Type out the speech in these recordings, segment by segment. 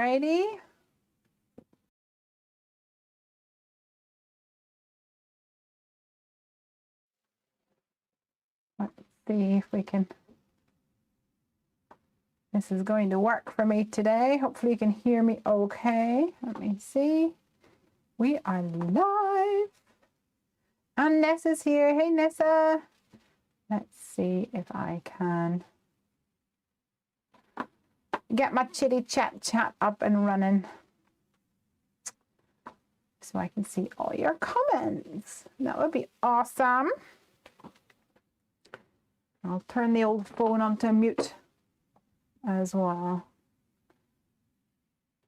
Friday. Let's see if we can. This is going to work for me today. Hopefully you can hear me okay. Let me see. We are live. And Nessa's here. Hey, Nessa. Let's see if I can get my chitty chat up and running so I can see all your comments. That would be awesome. I'll turn the old phone onto mute as well.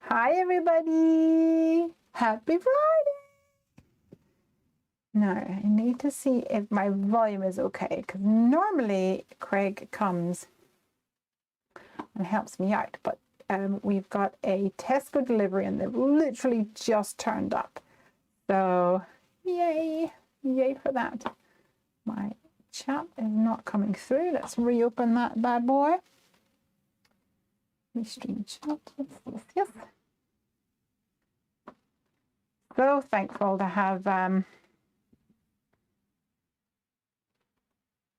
Hi, everybody. Happy Friday. Now, I need to see if my volume is okay, because normally Craig comes and helps me out, but we've got a Tesco delivery and they've literally just turned up. So, yay for that. My chat is not coming through. Let's reopen that bad boy. Restream chat. Yes. So thankful to have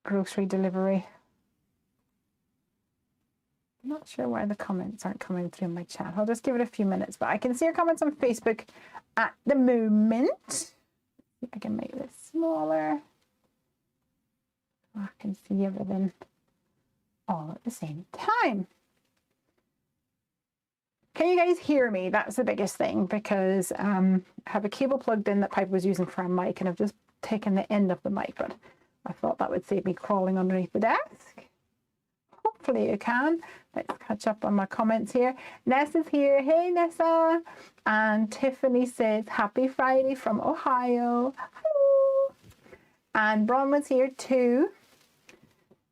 grocery delivery. I'm not sure why the comments aren't coming through my chat. I'll just give it a few minutes, but I can see your comments on Facebook at the moment. See if I can make this smaller. I can see everything all at the same time. Can you guys hear me? That's the biggest thing, because I have a cable plugged in that Piper was using for a mic, and I've just taken the end of the mic, but I thought that would save me crawling underneath the desk. Hopefully you can. Let's catch up on my comments here. Nessa's here. Hey, Nessa. And Tiffany says, happy Friday from Ohio. Hello. And Bronwyn's here too.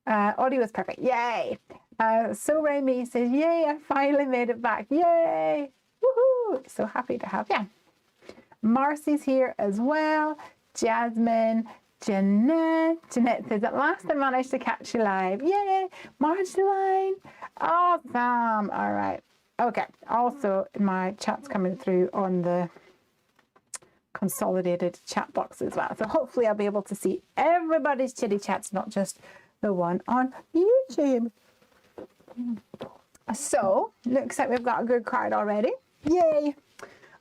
Audio is perfect. Yay. So Remy says, yay, I finally made it back. Yay. Woohoo. So happy to have you. Marcy's here as well. Jasmine. Jeanette says, at last I managed to catch you live. Yay! Marceline! Awesome! All right. Okay. Also, my chat's coming through on the consolidated chat box as well. So hopefully I'll be able to see everybody's chitty chats, not just the one on YouTube. So, looks like we've got a good crowd already. Yay!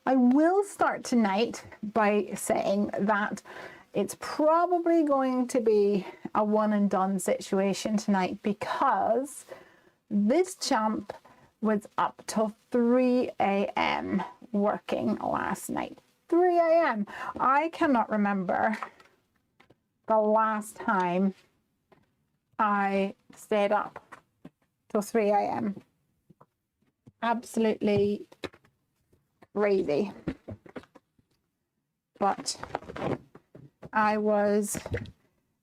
I will start tonight by saying that it's probably going to be a one and done situation tonight, because this champ was up till 3 a.m. working last night. 3 a.m. I cannot remember the last time I stayed up till 3 a.m. Absolutely crazy. But I was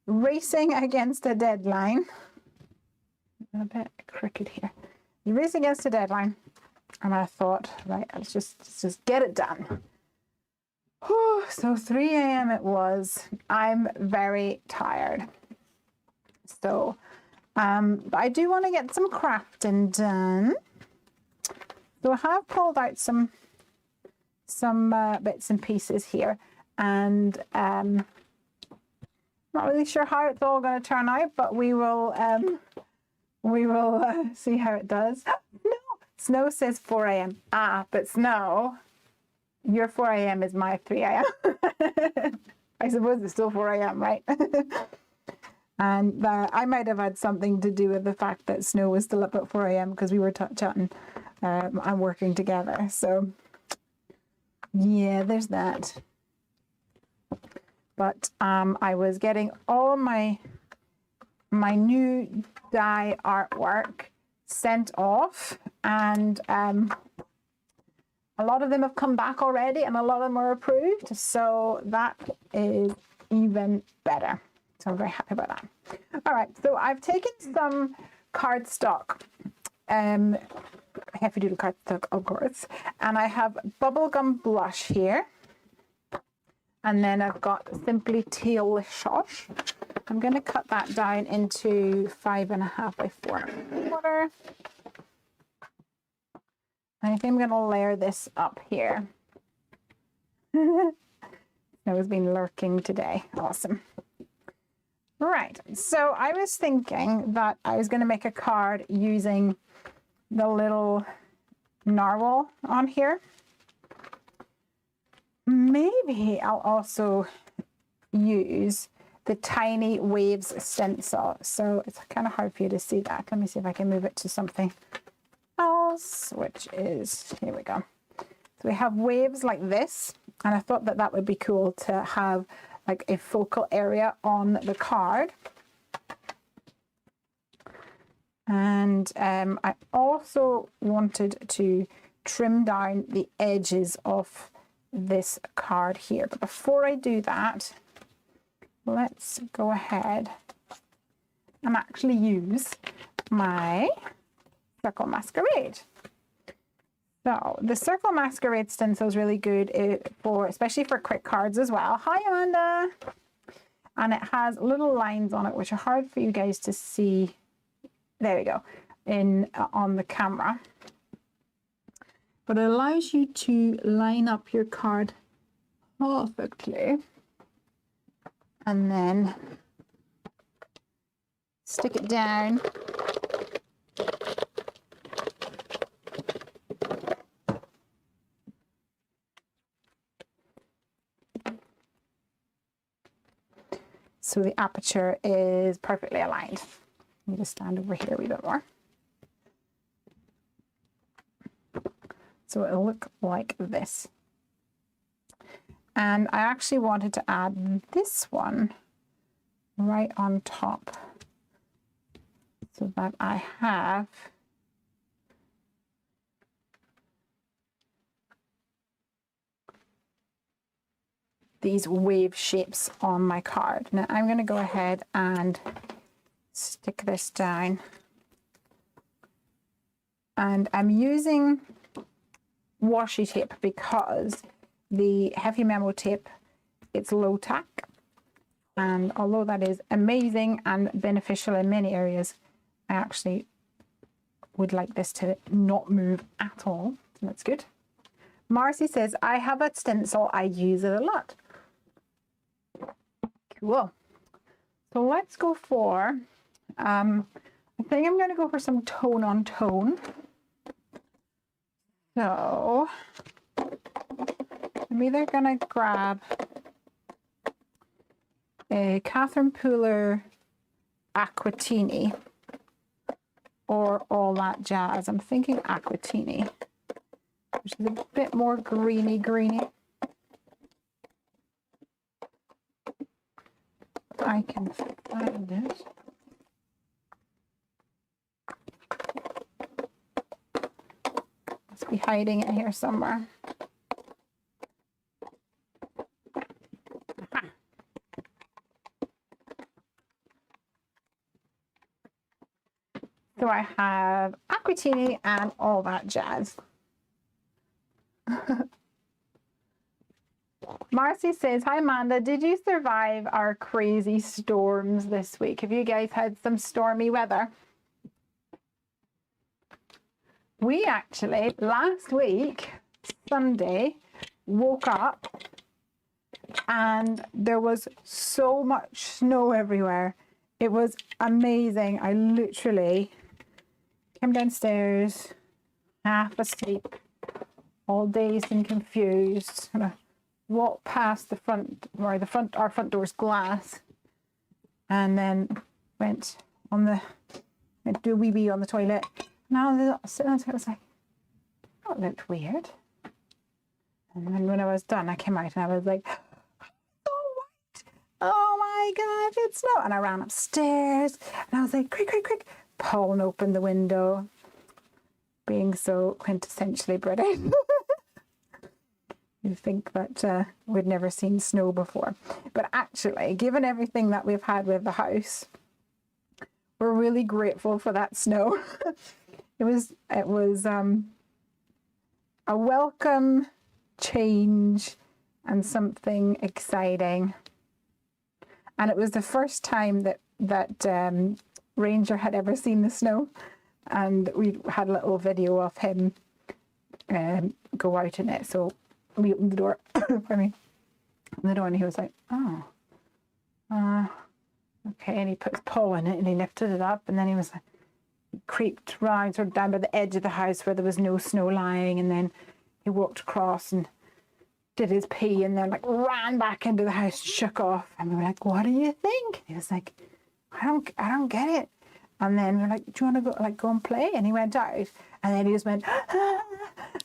racing against a deadline. A bit crooked here. Racing against a deadline, and I thought, right, let's just get it done. Whew, so 3 a.m. it was. I'm very tired. So, but I do want to get some crafting done. So I have pulled out some bits and pieces here, and not really sure how it's all going to turn out, but we will see how it does. No, Snow says 4 a.m. But Snow, your 4 a.m. is my 3 a.m. I suppose it's still 4 a.m., right? And I might have had something to do with the fact that Snow was still up at 4 a.m. because we were chatting and working together. So yeah, there's that. But I was getting all my new die artwork sent off, and a lot of them have come back already, and a lot of them are approved. So that is even better. So I'm very happy about that. All right, so I've taken some cardstock, heavy duty cardstock, of course, and I have bubblegum blush here. And then I've got Simply Teal Shush. I'm going to cut that down into 5.5 by 4.25. I think I'm going to layer this up here. Snow's been lurking today. Awesome. Right, so I was thinking that I was going to make a card using the little narwhal on here. Maybe I'll also use the tiny waves stencil. So it's kind of hard for you to see that. Let me see if I can move it to something else, which is, here we go. So we have waves like this, and I thought that that would be cool to have like a focal area on the card. And I also wanted to trim down the edges of this card here. But before I do that, let's go ahead and actually use my Circle Masquerade. So the Circle Masquerade stencil is really good for, especially for quick cards as well. Hi, Amanda. And it has little lines on it, which are hard for you guys to see. There we go, on the camera. But it allows you to line up your card perfectly and then stick it down. So the aperture is perfectly aligned. Let me just stand over here a wee bit more. So it'll look like this. And I actually wanted to add this one right on top so that I have these wave shapes on my card. Now I'm going to go ahead and stick this down. And I'm using washi tape because the heavy memo tape, it's low tack, and although that is amazing and beneficial in many areas, I actually would like this to not move at all, so that's good. Marcy says, I have a stencil, I use it a lot. Cool. So let's go for, I think I'm going to go for some tone on tone. So I'm either going to grab a Catherine Pooler Aquatini or All That Jazz. I'm thinking Aquatini, which is a bit more greeny. I can find it. Must be hiding in here somewhere. Aha. So I have Aquatini and All That Jazz. Marcy says, hi Amanda, did you survive our crazy storms this week? Have you guys had some stormy weather? We actually, last week, Sunday, woke up and there was so much snow everywhere. It was amazing. I literally came downstairs, half asleep, all dazed and confused. Walked past the front, or our front door's glass, and then went to do a wee wee on the toilet. And I was sitting there, I was like, that looked weird. And then when I was done, I came out and I was like, oh what? Oh my God, it's snow. And I ran upstairs and I was like, quick, pulling open the window, being so quintessentially British. You think that we'd never seen snow before. But actually, given everything that we've had with the house, we're really grateful for that snow. It was a welcome change and something exciting. And it was the first time that Ranger had ever seen the snow. And we had a little video of him go out in it. So we opened the door, pardon me, opened the door, and he was like, oh, okay. And he put his paw in it and he lifted it up, and then he was like, creeped round sort of down by the edge of the house where there was no snow lying, and then he walked across and did his pee, and then like ran back into the house, shook off, and we were like, what do you think? And he was like, I don't get it. And then we were like, do you want to go and play? And he went out, and then he just went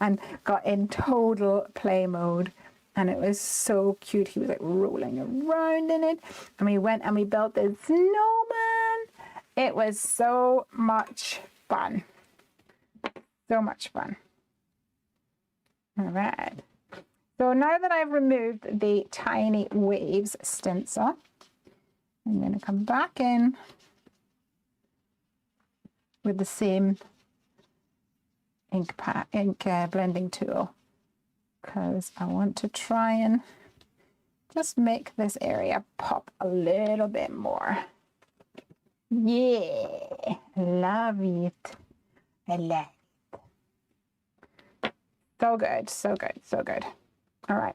and got in total play mode, and it was so cute. He was like rolling around in it, and we went and we built this snowman. It was so much fun. So much fun. All right. So now that I've removed the tiny waves stencil, I'm going to come back in with the same ink blending tool, because I want to try and just make this area pop a little bit more. Yeah, love it. I love it. So good, so good, so good. All right.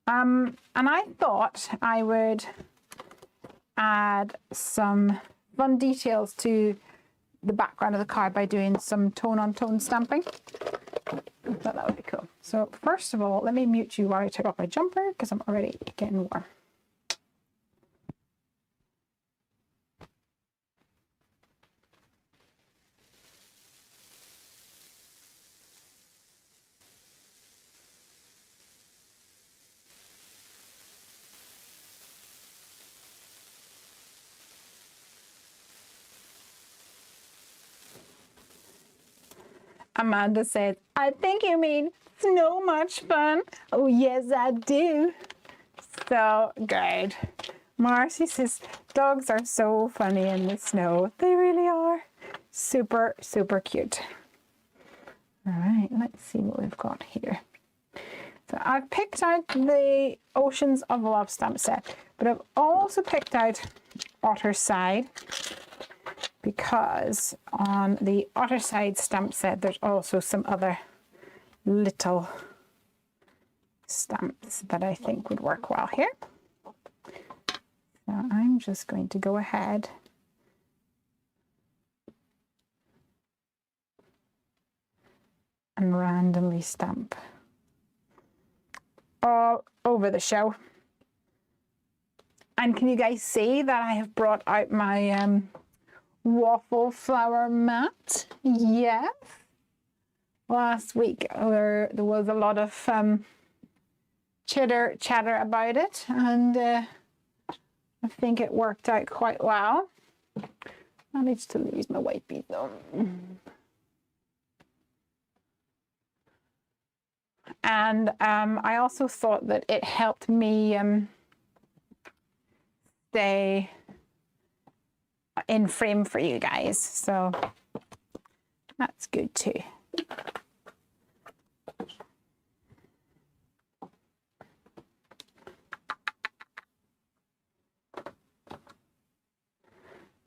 And I thought I would add some fun details to the background of the card by doing some tone-on-tone stamping. I thought that would be cool. So first of all, let me mute you while I take off my jumper, because I'm already getting warm. Amanda said, I think you mean so much fun. Oh, yes, I do. So good. Marcy says, dogs are so funny in the snow. They really are. Super, super cute. All right, let's see what we've got here. So I've picked out the Oceans of Love stamp set, but I've also picked out Otter's Side, because on the Otter Side stamp set, there's also some other little stamps that I think would work well here. So I'm just going to go ahead and randomly stamp all over the show. And can you guys see that I have brought out my waffle flower mat? Yes. Last week there was a lot of chatter about it, and I think it worked out quite well. Managed to lose my white bead though. And I also thought that it helped me stay in frame for you guys, so that's good too.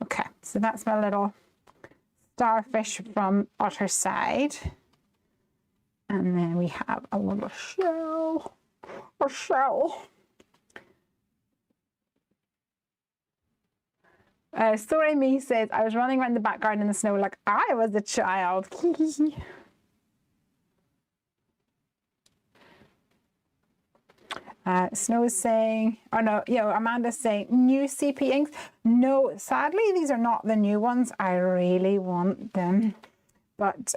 Okay, so that's my little starfish from Otter Side. And then we have a little shell, a shell. Story Me says, I was running around the back garden in the snow like I was a child. Snow is saying, oh no, Amanda's saying, new CP inks. No, sadly, these are not the new ones. I really want them. But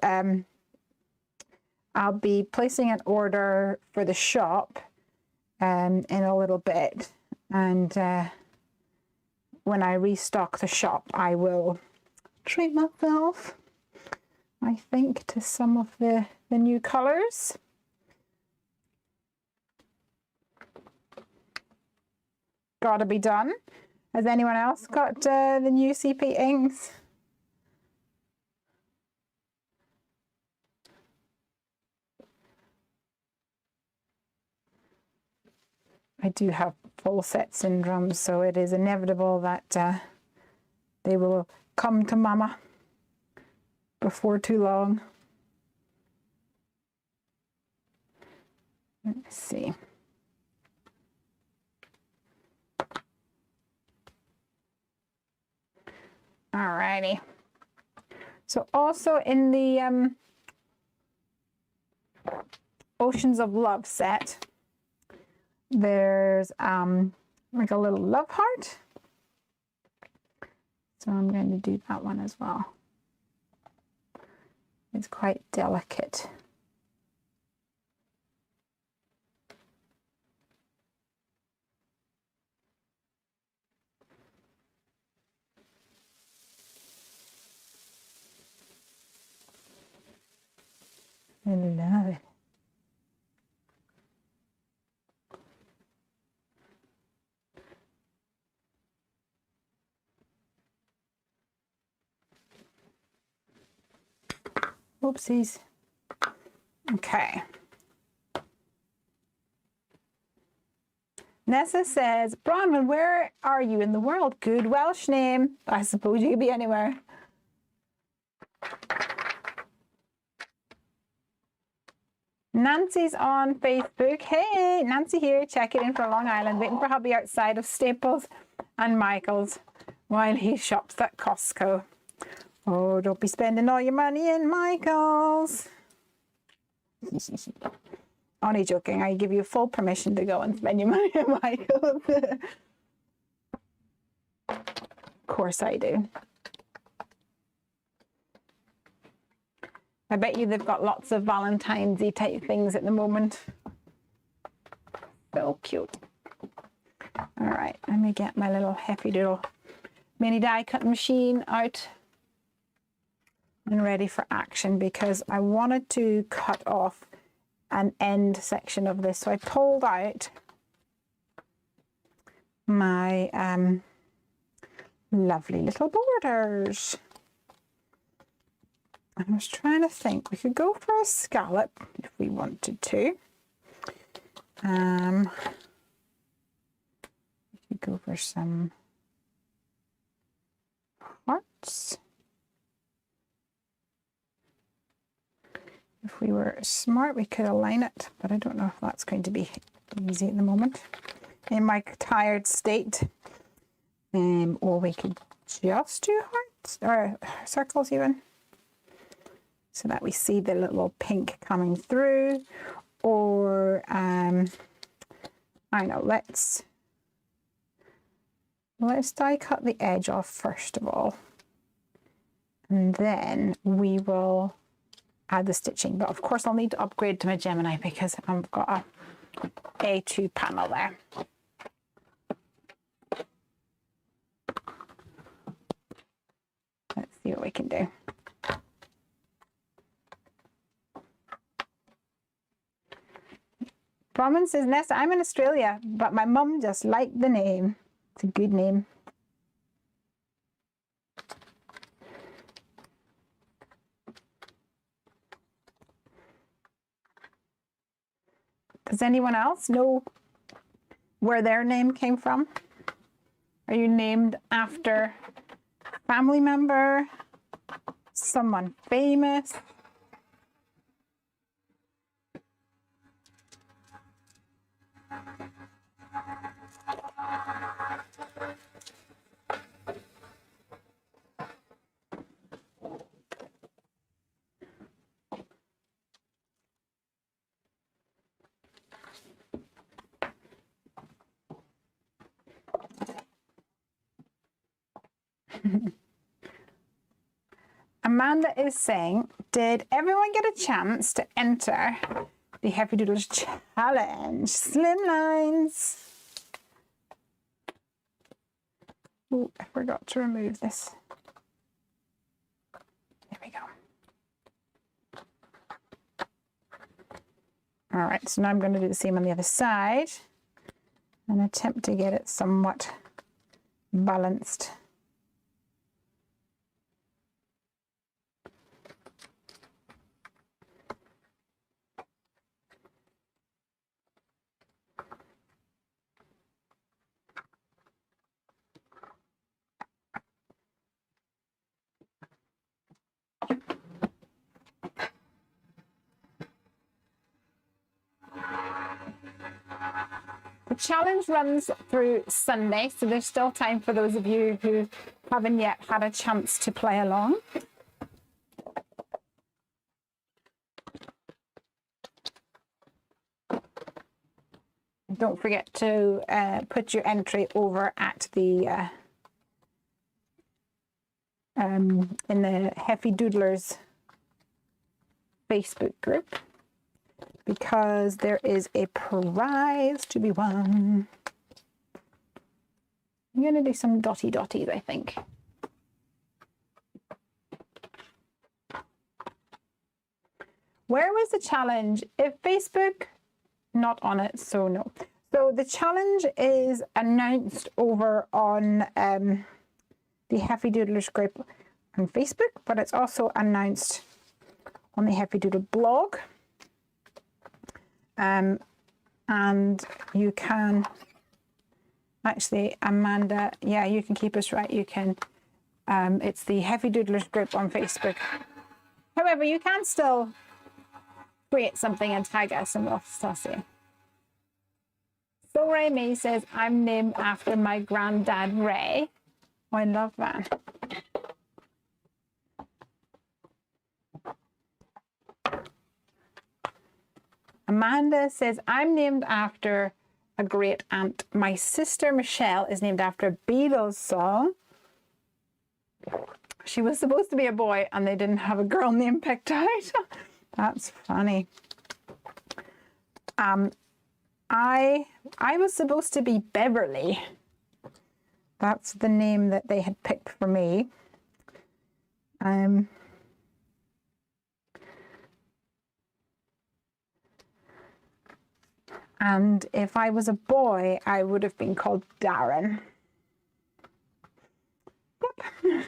I'll be placing an order for the shop in a little bit. And when I restock the shop, I will treat myself, I think, to some of the new colors. Gotta be done. Has anyone else got the new CP inks? I do have full set syndrome, so it is inevitable that they will come to mama before too long. Let's see. Alrighty. So also in the Oceans of Love set, there's like a little love heart. So I'm going to do that one as well. It's quite delicate. I love it. Oopsies. Okay. Nessa says, Bronwyn, where are you in the world? Good Welsh name. I suppose you could be anywhere. Nancy's on Facebook. Hey, Nancy here, checking in for Long Island, waiting for hubby outside of Staples and Michael's while he shops at Costco. Oh, don't be spending all your money in Michael's. Only joking, I give you full permission to go and spend your money in Michael's. Of course I do. I bet you they've got lots of Valentine's-y type things at the moment. So cute. All right, let me get my little hefty little mini die cutting machine out and ready for action, because I wanted to cut off an end section of this. So I pulled out my lovely little borders. I was trying to think, we could go for a scallop if we wanted to. We could go for some hearts. If we were smart, we could align it, but I don't know if that's going to be easy at the moment in my tired state. Or we could just do hearts or circles even, so that we see the little pink coming through. Or I know, let's die cut the edge off first of all, and then we will add the stitching. But of course I'll need to upgrade to my Gemini because I've got a A2 panel there. Let's see what we can do. Brahman says, Nessa, I'm in Australia, but my mum just liked the name. It's a good name. Does anyone else know where their name came from? Are you named after a family member? Someone famous? Amanda is saying, did everyone get a chance to enter the Happy Doodles Challenge? Slimlines. Oh, I forgot to remove this. There we go. All right, so now I'm going to do the same on the other side and attempt to get it somewhat balanced. The challenge runs through Sunday, so there's still time for those of you who haven't yet had a chance to play along. Don't forget to put your entry over at the in the Hefty Doodlers Facebook group, because there is a prize to be won. I'm going to do some dotty dotties, I think. Where was the challenge? If Facebook, not on it, so no. So the challenge is announced over on the Hefty Doodlers group on Facebook, but it's also announced on the Hefty Doodle blog. And you can actually, Amanda, yeah, you can keep us right. You can, it's the Hefty Doodlers group on Facebook. However, you can still create something and tag us and we'll see. So Ray May says, I'm named after my granddad, Ray. Oh, I love that. Amanda says, I'm named after a great aunt. My sister Michelle is named after a Beatles song. She was supposed to be a boy and they didn't have a girl name picked out. That's funny. I was supposed to be Beverly. That's the name that they had picked for me. And if I was a boy, I would have been called Darren. Yep.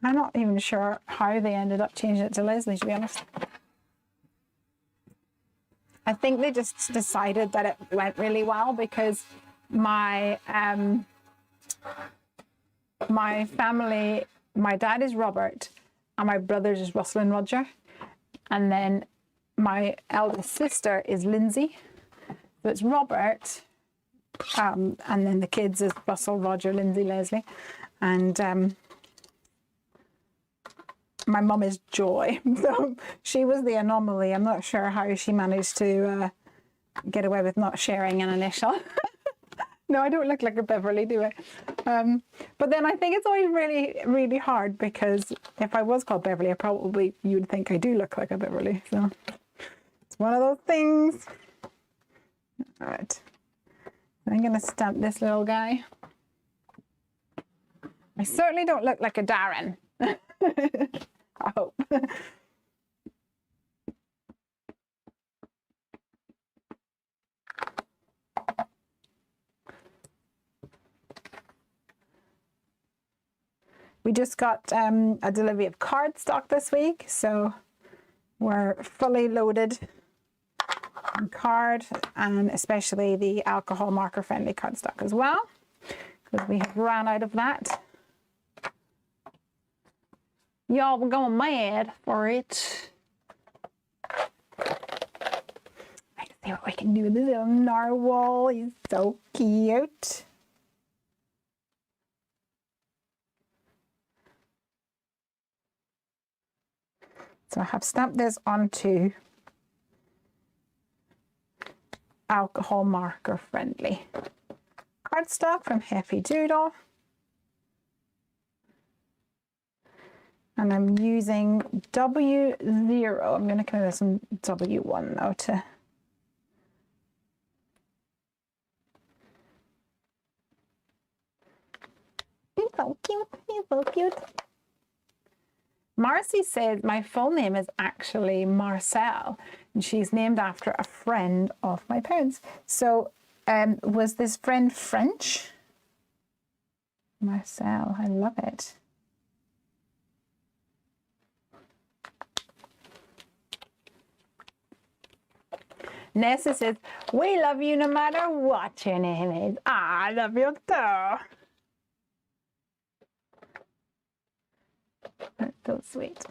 I'm not even sure how they ended up changing it to Lesley, to be honest. I think they just decided that it went really well because my my family, my dad is Robert and my brothers is Russell and Roger. And then my eldest sister is Lindsay. So it's Robert. And then the kids is Russell, Roger, Lindsay, Lesley. And my mum is Joy. So she was the anomaly. I'm not sure how she managed to get away with not sharing an initial. No, I don't look like a Beverly, do I? But then I think it's always really, really hard because if I was called Beverly, you would think I do look like a Beverly. So it's one of those things. All right. I'm going to stamp this little guy. I certainly don't look like a Darren. I hope. We just got a delivery of cardstock this week, so we're fully loaded on card, and especially the alcohol marker friendly cardstock as well, because we have ran out of that. Y'all were going mad for it. Let's see what we can do with this little narwhal. He's so cute. So I have stamped this onto alcohol marker friendly cardstock from Hefty Doodle. And I'm using W0. I'm going to come with some W1 now to he's so cute. He's so cute. Marcy said my full name is actually Marcel, and she's named after a friend of my parents. So was this friend French? Marcel, I love it. Nessa says, we love you no matter what your name is. I love you too. That's so sweet.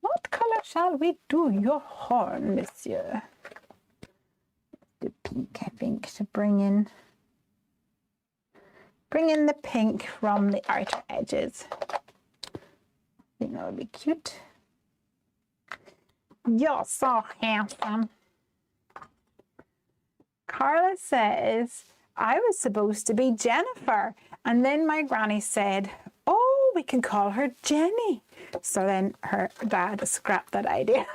What color shall we do your horn, monsieur? The I think, to bring in the pink from the outer edges. I think that would be cute. You're so handsome. Carla says, I was supposed to be Jennifer. And then my granny said, oh, we can call her Jenny. So then her dad scrapped that idea.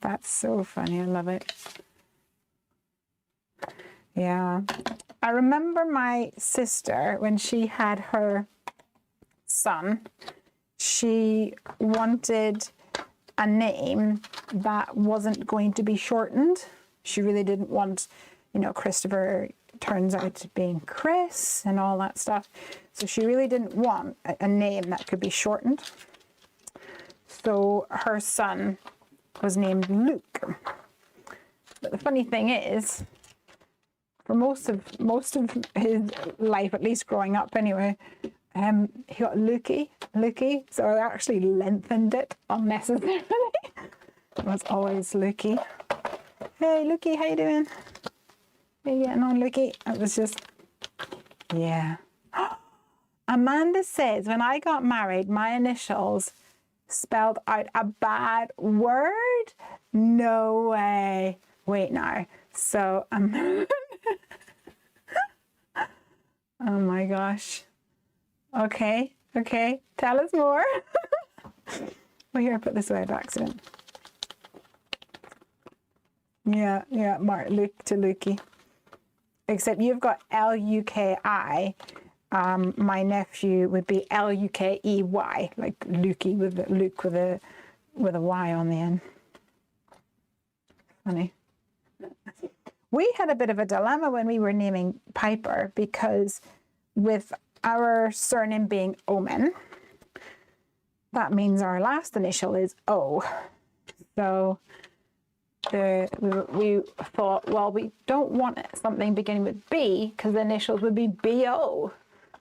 That's so funny. I love it. Yeah. I remember my sister, when she had her son, she wanted a name that wasn't going to be shortened. She really didn't want, you know, Christopher turns out to being Chris and all that stuff. So she really didn't want a name that could be shortened. So her son was named Luke. But the funny thing is, for most of his life, at least growing up anyway, he got Lukey, so I actually lengthened it unnecessarily. It was always Lukey. Hey, Lukey, how you doing? How you getting on, Lukey? It was just, yeah. Amanda says, when I got married, my initials spelled out a bad word? No way. Wait now. So, oh my gosh. Okay. Tell us more. Well, here, I put this away by accident. Yeah, Luke to Lukey. Except you've got L-U-K-I. My nephew would be L-U-K-E-Y, like Lukey with Luke with a Y on the end. Funny. We had a bit of a dilemma when we were naming Piper, because with our surname being Oman, that means our last initial is O. So we thought, well, we don't want something beginning with B because the initials would be B-O.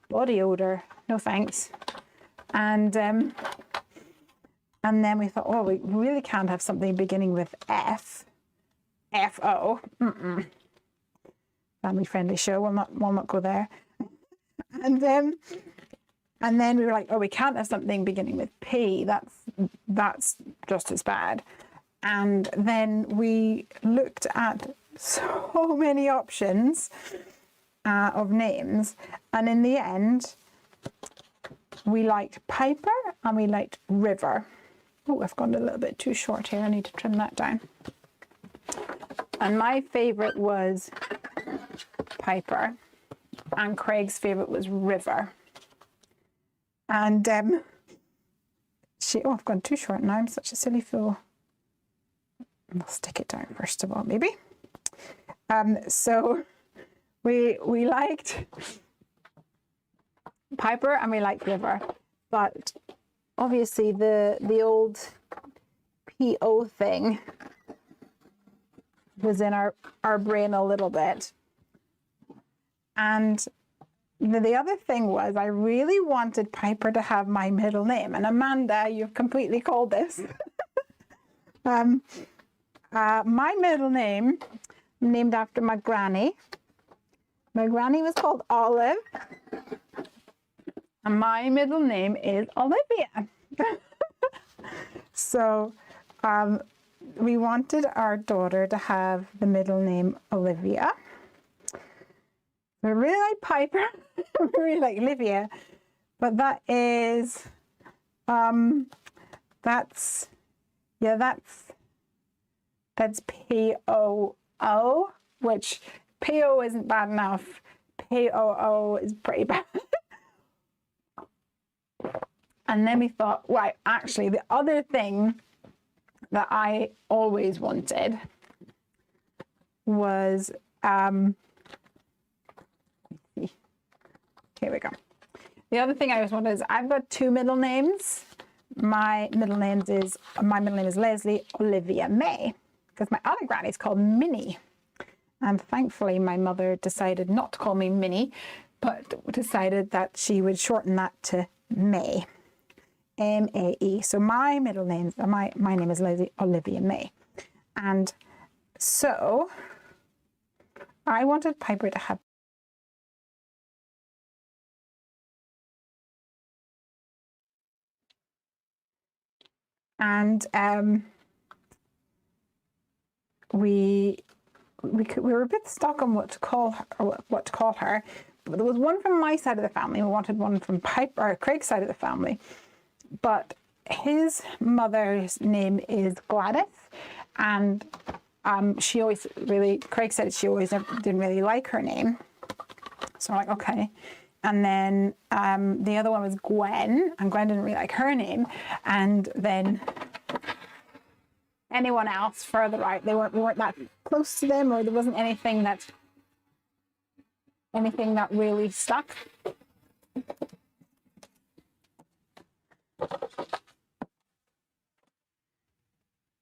Body odor, no thanks. And then we thought, oh, we really can't have something beginning with F. F-O. Family friendly show. We'll not go there. And then we were like, oh, we can't have something beginning with P. That's just as bad. And then we looked at so many options of names, and in the end, we liked Piper and we liked River. Oh, I've gone a little bit too short here. I need to trim that down. And my favorite was Piper, and Craig's favorite was River. And oh, I've gone too short now. I'm such a silly fool. I'll stick it down first of all, maybe. So we liked Piper and we liked River, but obviously the old P-O thing was in our brain a little bit. And the other thing was, I really wanted Piper to have my middle name. And Amanda, you've completely called this. My middle name, named after my granny. My granny was called Olive. And my middle name is Olivia. So we wanted our daughter to have the middle name Olivia. We really like Piper. We really like Olivia. But that is, that's P-O-O, which P-O isn't bad enough. P-O-O is pretty bad. And then we thought, right, actually, the other thing that I always wanted was, here we go. The other thing I always wanted is, I've got two middle names. My middle name is Lesley Olivia May, because my other granny is called Minnie. And thankfully, my mother decided not to call me Minnie, but decided that she would shorten that to May. M-A-E. So my name is Lesley Olivia May. And so I wanted Piper to have and we were a bit stuck on what to call her, but there was one from my side of the family. We wanted one from Craig's side of the family, but his mother's name is Gladys, and she always Craig said she always didn't really like her name, so I'm like, okay. And then the other one was Gwen, and Gwen didn't really like her name, and then anyone else further out, we weren't that close to them, or there wasn't anything that really stuck.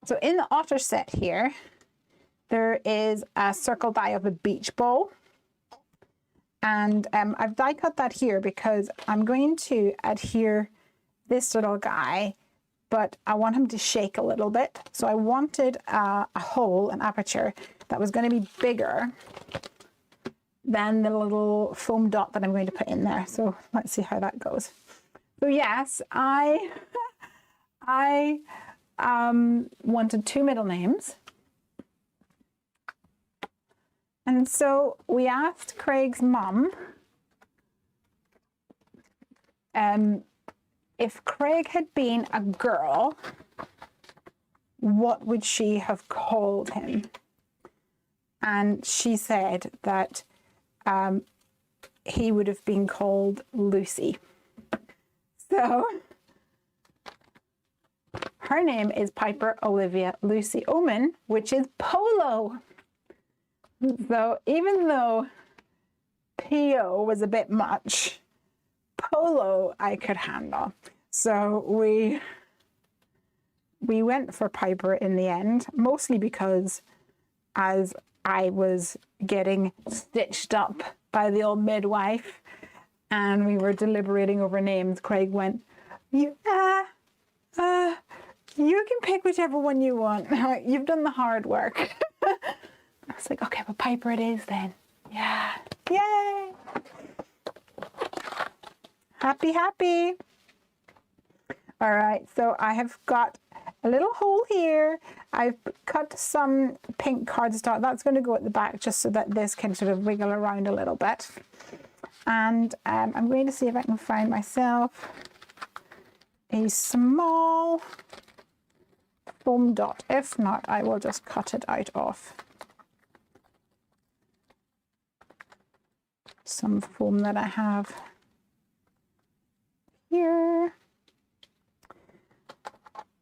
So in the otter set here, there is a circle die of a beach ball. And I've die cut that here because I'm going to adhere this little guy, but I want him to shake a little bit. So I wanted a hole, an aperture, that was going to be bigger than the little foam dot that I'm going to put in there. So let's see how that goes. So yes, I wanted 2 middle names. And so we asked Craig's mum if Craig had been a girl, what would she have called him? And she said that he would have been called Lucy. So her name is Piper Olivia Lucy Oman, which is Polo. So even though P.O. was a bit much, Polo I could handle. So we went for Piper in the end, mostly because as I was getting stitched up by the old midwife and we were deliberating over names, Craig went, you can pick whichever one you want. You've done the hard work. I was like, okay, well, Piper it is then. Yeah. Yay. Happy, happy. All right, so I have got a little hole here. I've cut some pink cardstock. That's going to go at the back just so that this can sort of wiggle around a little bit. And I'm going to see if I can find myself a small foam dot. If not, I will just cut it out of some foam that I have here.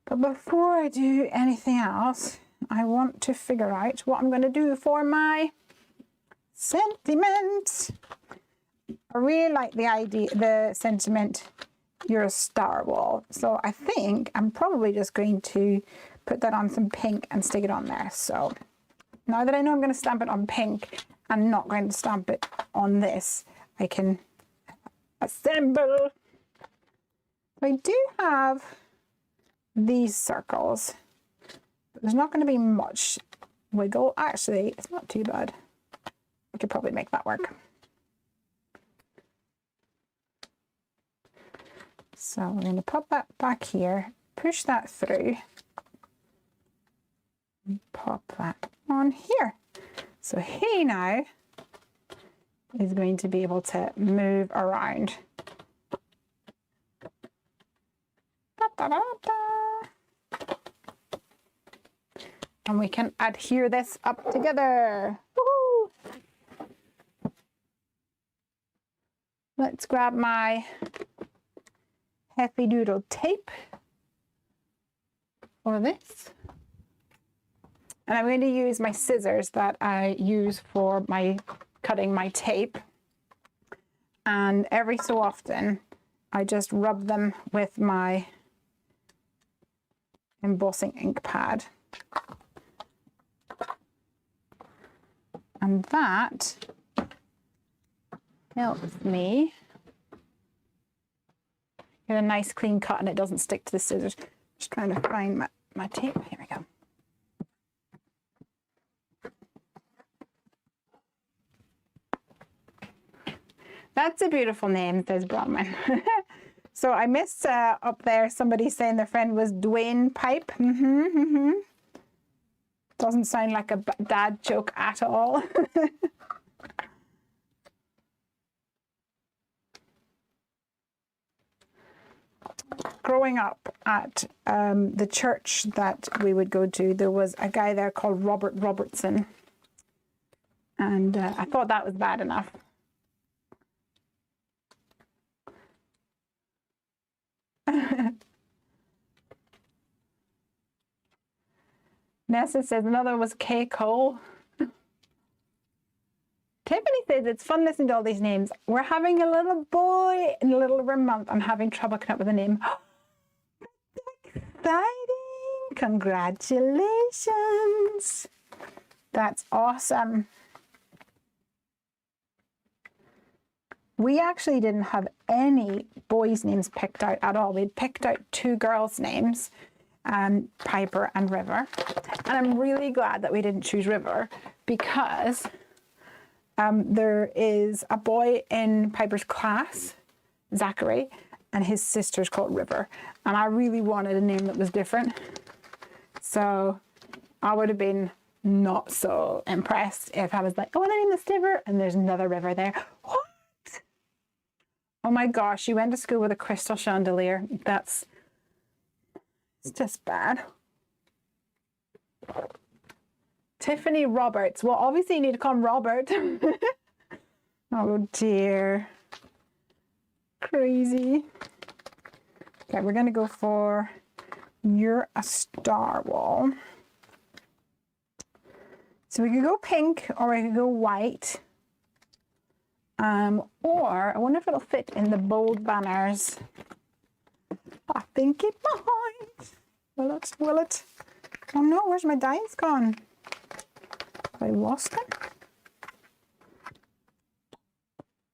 But before I do anything else, I want to figure out what I'm going to do for my sentiment. I really like the sentiment, "You're a star" wall. So I think I'm probably just going to put that on some pink and stick it on there. So now that I know I'm going to stamp it on pink, I'm not going to stamp it on this. I can assemble. I do have these circles, but there's not going to be much wiggle. Actually, it's not too bad. I could probably make that work. So we're going to pop that back here, push that through, and pop that on here. So he now is going to be able to move around. Da, da, da, da. And we can adhere this up together. Woohoo! Let's grab my Happy Doodle tape for this. And I'm going to use my scissors that I use for cutting my tape. And every so often, I just rub them with my embossing ink pad. And that helps me get a nice clean cut and it doesn't stick to the scissors. Just trying to find my tape. Here we go. That's a beautiful name, says Bronwyn. So I missed up there somebody saying their friend was Dwayne Pipe. Doesn't sound like a dad joke at all. Growing up at the church that we would go to, there was a guy there called Robert Robertson. And I thought that was bad enough. Nessa says another was Kay Cole. Tiffany says it's fun listening to all these names. We're having a little boy in a little over a month. I'm having trouble coming up with a name. That's exciting. Congratulations. That's awesome. We actually didn't have any boys' names picked out at all. We'd picked out 2 girls' names, Piper and River. And I'm really glad that we didn't choose River because there is a boy in Piper's class, Zachary, and his sister's called River. And I really wanted a name that was different. So I would have been not so impressed if I was like, oh, I want to name this River, and there's another River there. What? Oh my gosh, you went to school with a crystal chandelier. It's just bad. Tiffany Roberts. Well, obviously you need to call him Robert. Oh dear. Crazy. Okay, we're going to go for You're a Star Wall. So we could go pink or we could go white. Or I wonder if it'll fit in the bold banners. I think it might. Will it? Oh no, where's my dice gone? Have I lost it?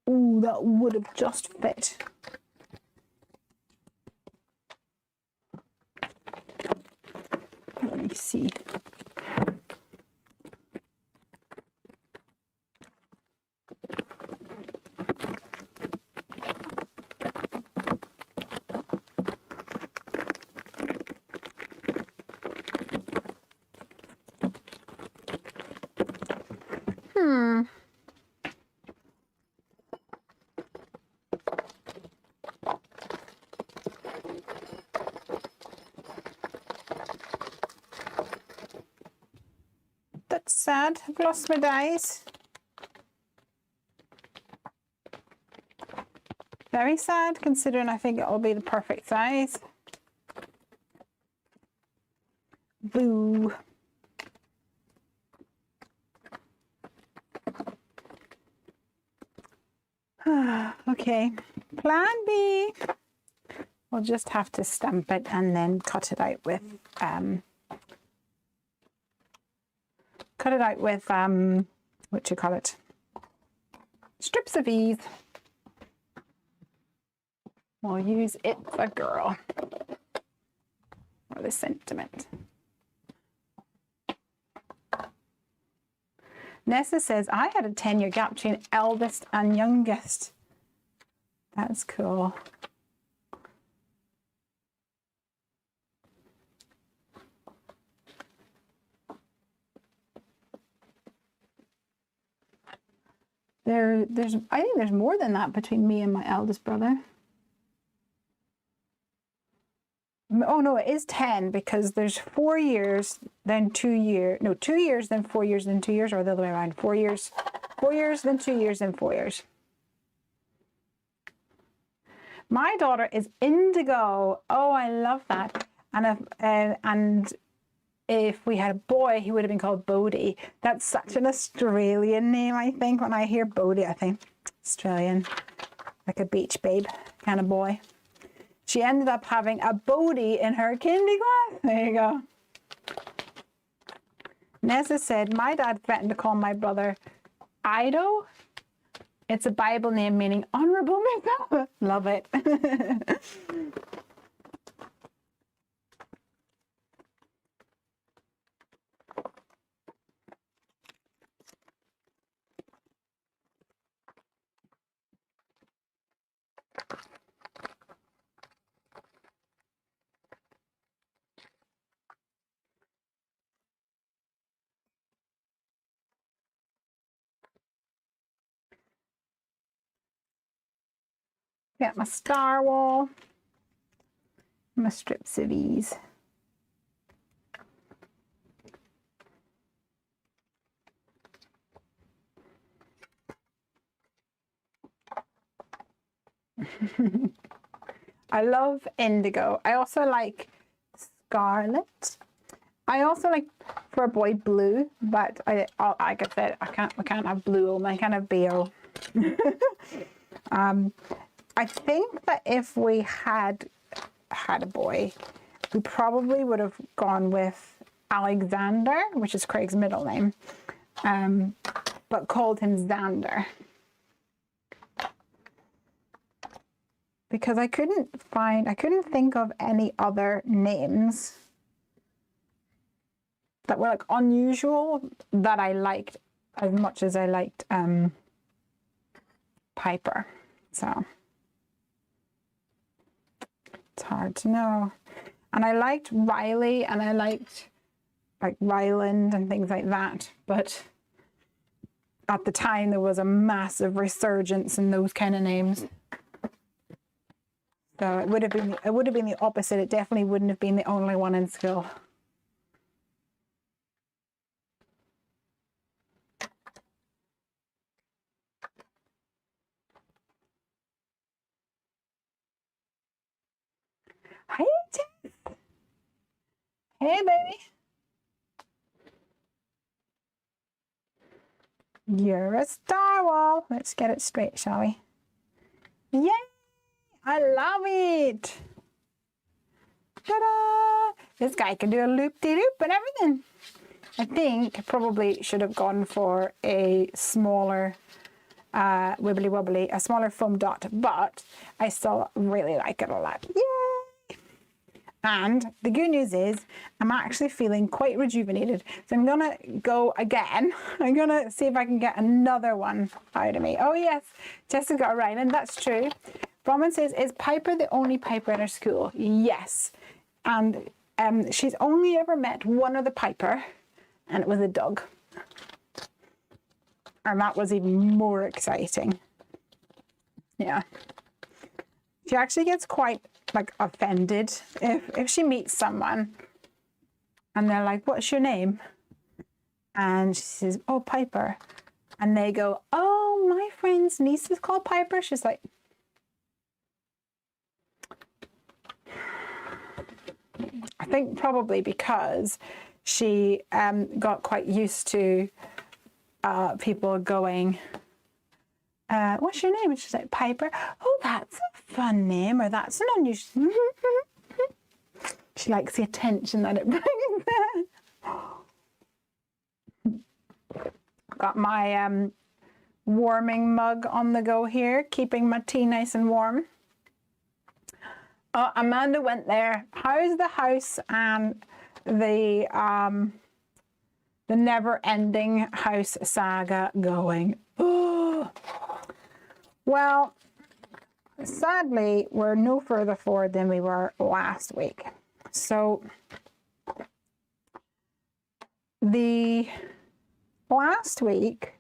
Ooh, that would have just fit. Let me see. That's sad. I've lost my dice. Very sad, considering I think it'll be the perfect size. Boo. Okay, plan B. We'll just have to stamp it and then cut it out with what you call it, strips of ease. We'll use It's a Girl or the sentiment. Nessa says, I had a 10-year gap between eldest and youngest. That's cool. I think there's more than that between me and my eldest brother. Oh no, it is 10 because there's 4 years, then 2 years. No, 2 years, then 4 years, then 2 years, or the other way around. 4 years, then 2 years, then 4 years. My daughter is Indigo. Oh, I love that. And if we had a boy, he would have been called Bodie. That's such an Australian name, I think. When I hear Bodie, I think Australian, like a beach babe kind of boy. She ended up having a Bodie in her kindy class. There you go. Nessa said, my dad threatened to call my brother Ido. It's a Bible name meaning honorable makeup. Love it. Got my star wall, my strips of these. I love indigo. I also like scarlet. I also like, for a boy, blue, but like I said, we can't have blue, I can't have BO. I think that if we had a boy, we probably would have gone with Alexander, which is Craig's middle name, but called him Xander. Because I couldn't think of any other names that were like unusual that I liked as much as I liked Piper. So it's hard to know. And I liked Riley, and I liked like Ryland and things like that, but at the time there was a massive resurgence in those kind of names. So it would have been the opposite. It definitely wouldn't have been the only one in school. Hey, Tiff. Hey, baby. You're a star wall. Let's get it straight, shall we? Yay! I love it. Ta-da! This guy can do a loop-de-loop and everything. I think I probably should have gone for a smaller wibbly wobbly, a smaller foam dot, but I still really like it a lot. Yay! And the good news is I'm actually feeling quite rejuvenated. So I'm gonna go again. I'm gonna see if I can get another one out of me. Oh yes, Jessica got it right, and that's true. Brahman says, is Piper the only Piper in her school? Yes. And she's only ever met one other Piper, and it was a dog. And that was even more exciting. Yeah. She actually gets quite like offended if she meets someone and they're like, what's your name? And she says, oh, Piper. And they go, oh, my friend's niece is called Piper. She's like, I think probably because she got quite used to people going, what's your name? And she's like, Piper. Oh, that's a fun name, or that's an unusual. She likes the attention that it brings. Got my warming mug on the go here, keeping my tea nice and warm. Amanda went there. How's the house and the never-ending house saga going? Oh. Well, sadly, we're no further forward than we were last week. So the last week,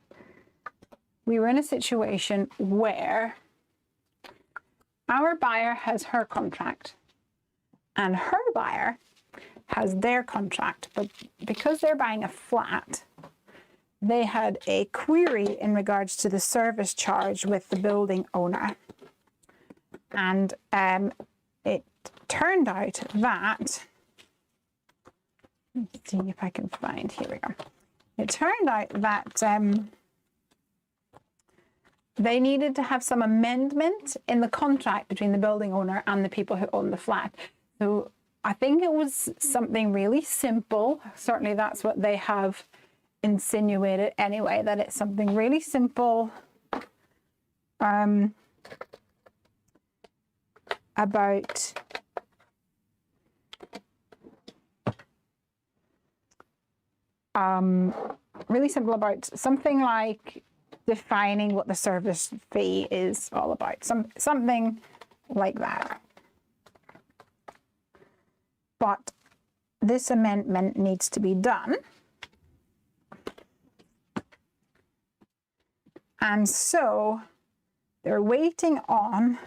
we were in a situation where our buyer has her contract and her buyer has their contract, but because they're buying a flat, they had a query in regards to the service charge with the building owner. And it turned out that, let's see if I can find, here we go. It turned out that they needed to have some amendment in the contract between the building owner and the people who own the flat. So I think it was something really simple. Certainly that's what they have insinuated anyway, that it's something really simple about really simple about something like defining what the service fee is all about, something like that. But this amendment needs to be done. And so they're waiting on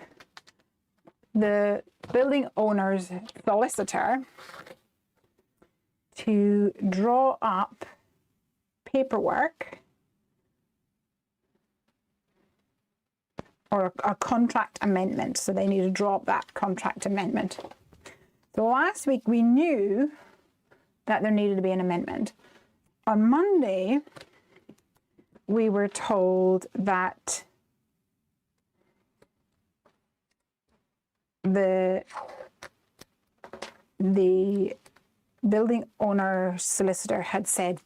the building owner's solicitor to draw up paperwork or a contract amendment. So they need to draw up that contract amendment. So last week we knew that there needed to be an amendment. On Monday, we were told that the building owner solicitor had said,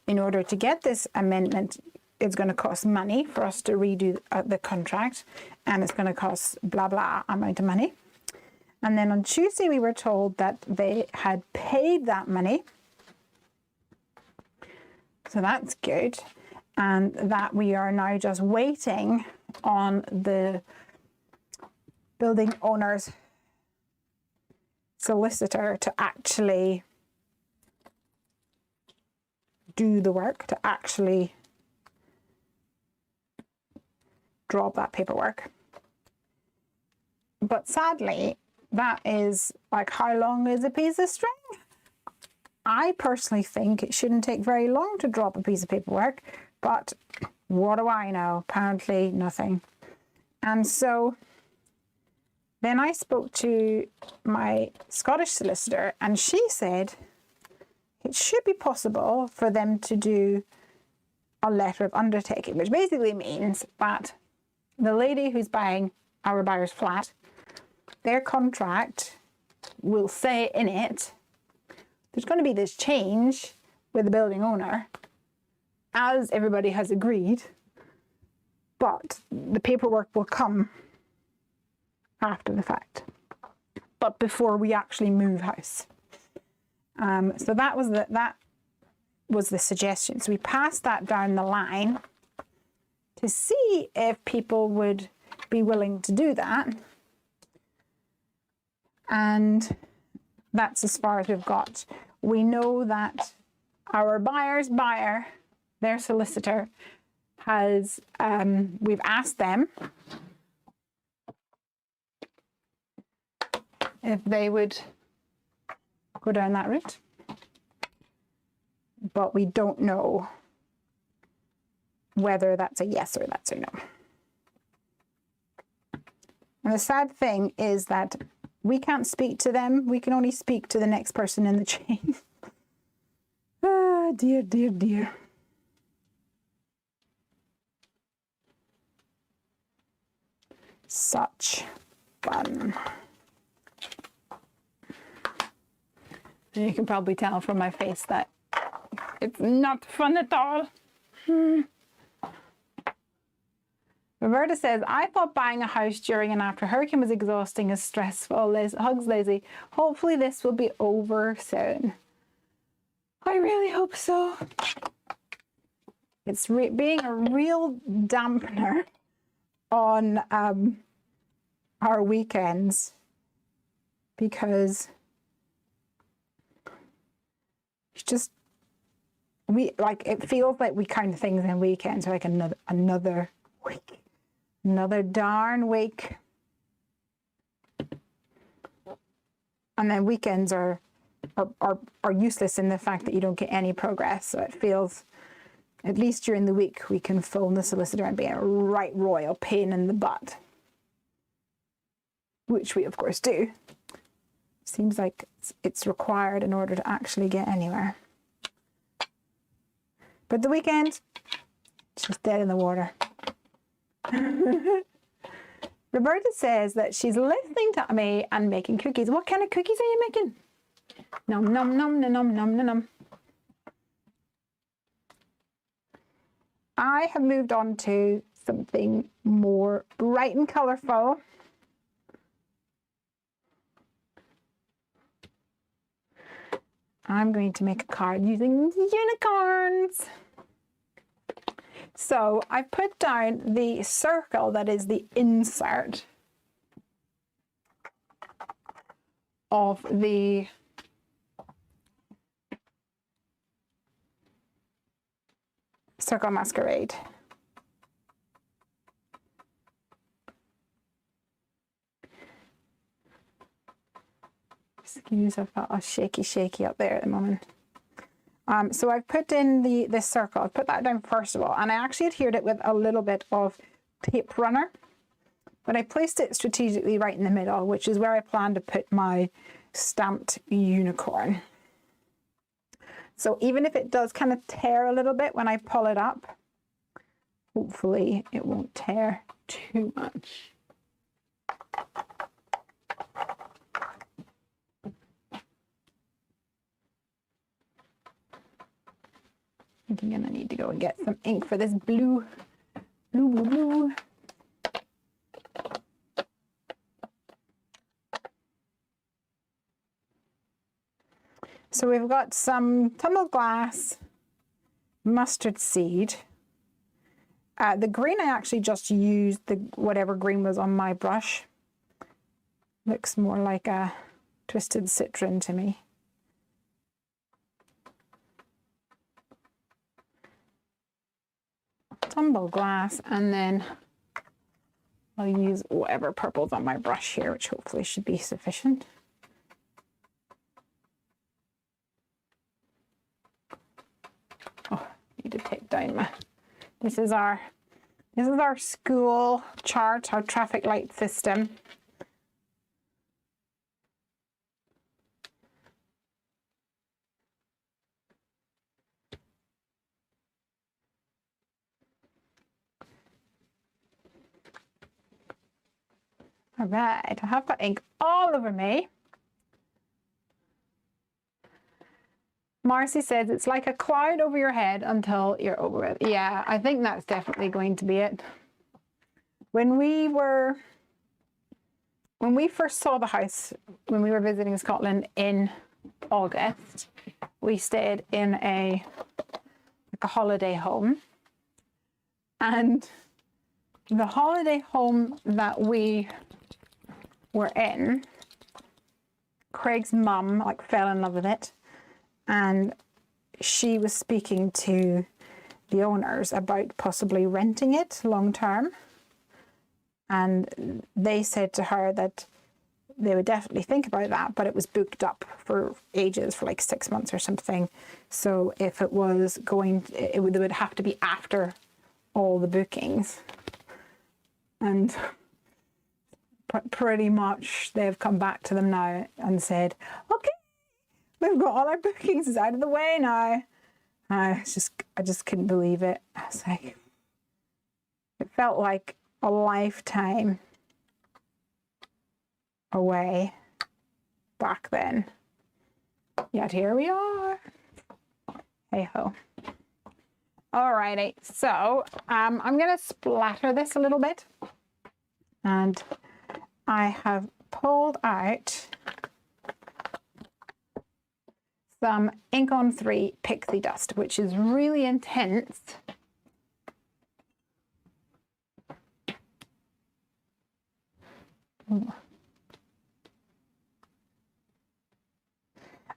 in order to get this amendment, it's going to cost money for us to redo the contract, and it's going to cost blah, blah amount of money. And then on Tuesday, we were told that they had paid that money. So that's good. And that we are now just waiting on the building owner's solicitor to actually do the work, to actually draw up that paperwork. But sadly, that is like, how long is a piece of string? I personally think it shouldn't take very long to draw up a piece of paperwork, but what do I know? Apparently nothing. And so then I spoke to my Scottish solicitor, and she said it should be possible for them to do a letter of undertaking, which basically means that the lady who's buying our buyer's flat, their contract will say in it, there's going to be this change with the building owner, as everybody has agreed, but the paperwork will come after the fact, but before we actually move house. So that was the suggestion. So we passed that down the line to see if people would be willing to do that. And that's as far as we've got. We know that our buyer's buyer, their solicitor, has, we've asked them if they would go down that route, but we don't know whether that's a yes or that's a no. And the sad thing is that we can't speak to them. We can only speak to the next person in the chain. Ah, dear, dear, dear. Such fun. And you can probably tell from my face that it's not fun at all. Roberta says, I thought buying a house during and after a hurricane was exhausting and stressful. Hugs, Leslie. Hopefully this will be over soon. I really hope so. It's being a real dampener on our weekends, because it's just, it feels like we count things in weekends like another week. Another darn week. And then weekends are useless in the fact that you don't get any progress. So it feels, at least during the week, we can phone the solicitor and be a right royal pain in the butt. Which we, of course, do. Seems like it's required in order to actually get anywhere. But the weekend, it's just dead in the water. Roberta says that she's listening to me and making cookies. What kind of cookies are you making? Nom nom nom nom nom nom nom. I have moved on to something more bright and colourful. I'm going to make a card using unicorns. So I put down the circle that is the insert of the circle masquerade. Excuse, I've got a shaky up there at the moment. So I've put in this circle. I've put that down first of all, and I actually adhered it with a little bit of tape runner, but I placed it strategically right in the middle, which is where I plan to put my stamped unicorn. So even if it does kind of tear a little bit when I pull it up, hopefully it won't tear too much. I think I'm gonna need to go and get some ink for this blue. So we've got some tumbled glass, mustard seed. The green, I actually just used whatever green was on my brush. Looks more like a twisted citron to me. Tumbled glass, and then I'll use whatever purple's on my brush here, which hopefully should be sufficient. Oh, I need to take down my. This is our school chart, our traffic light system. All right, I have got ink all over me. Marcy says it's like a cloud over your head until you're over it. Yeah, I think that's definitely going to be it. When we first saw the house, when we were visiting Scotland in August, we stayed in a holiday home. And the holiday home that we were in, Craig's mum fell in love with it, and she was speaking to the owners about possibly renting it long term, and they said to her that they would definitely think about that, but it was booked up for ages, for like 6 months or something. So if it was going, it would have to be after all the bookings. And pretty much they've come back to them now and said, okay, we've got all our bookings out of the way now. I just couldn't believe it. I was like, it felt like a lifetime away back then. Yet here we are. Hey ho. Alrighty, so I'm gonna splatter this a little bit, and I have pulled out some Ink on 3 Pixie Dust, which is really intense.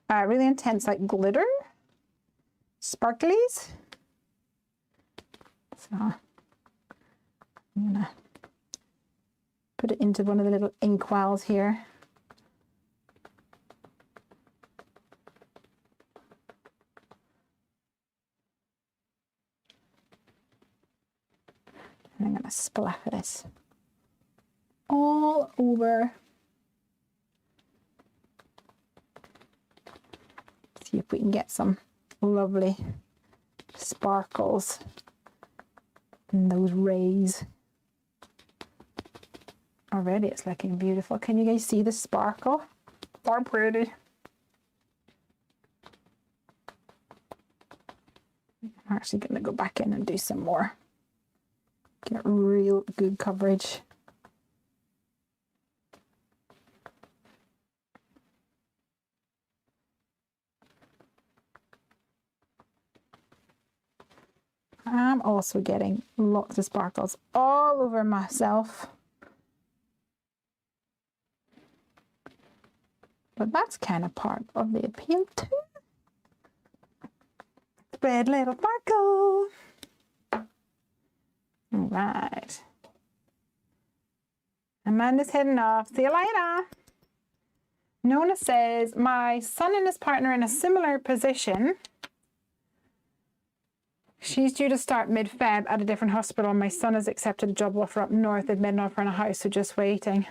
Really intense, like glitter, sparklies. So I'm gonna put it into one of the little ink wells here. And I'm gonna splatter this all over. See if we can get some lovely sparkles in those rays. Already it's looking beautiful. Can you guys see the sparkle? So pretty. I'm actually going to go back in and do some more. Get real good coverage. I'm also getting lots of sparkles all over myself. But that's kind of part of the appeal too. Spread little sparkle. All right. Amanda's heading off. See you later. Nona says, my son and his partner in a similar position. She's due to start mid-Feb at a different hospital. My son has accepted a job offer up north. They've made an offer on a house, so just waiting.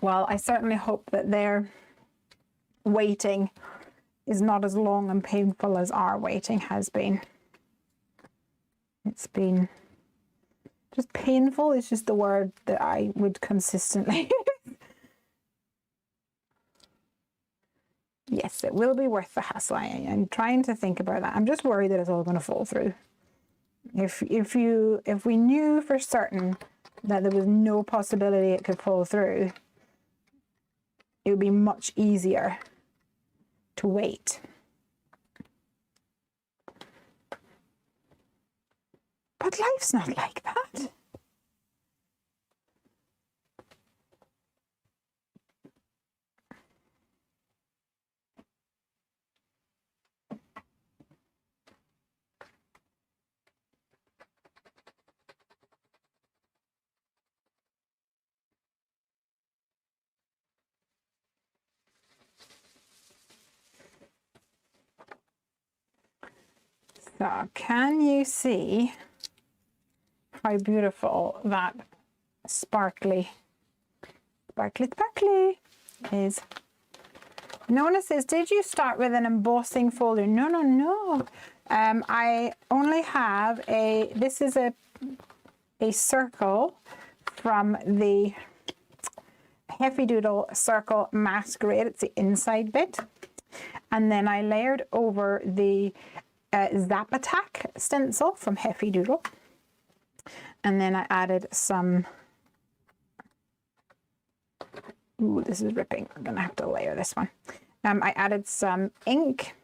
Well, I certainly hope that their waiting is not as long and painful as our waiting has been. It's been just painful is just the word that I would consistently Yes, it will be worth the hassle. I'm trying to think about that. I'm just worried that it's all going to fall through. If we knew for certain that there was no possibility it could fall through, it would be much easier to wait. But life's not like that. So can you see how beautiful that sparkly is? Nona says, did you start with an embossing folder? No. I only have this is a circle from the Heavy Doodle Circle Masquerade. It's the inside bit. And then I layered over the Zap Attack stencil from Heavy Doodle. And then I added some, ooh, this is ripping. I'm gonna have to layer this one. I added some ink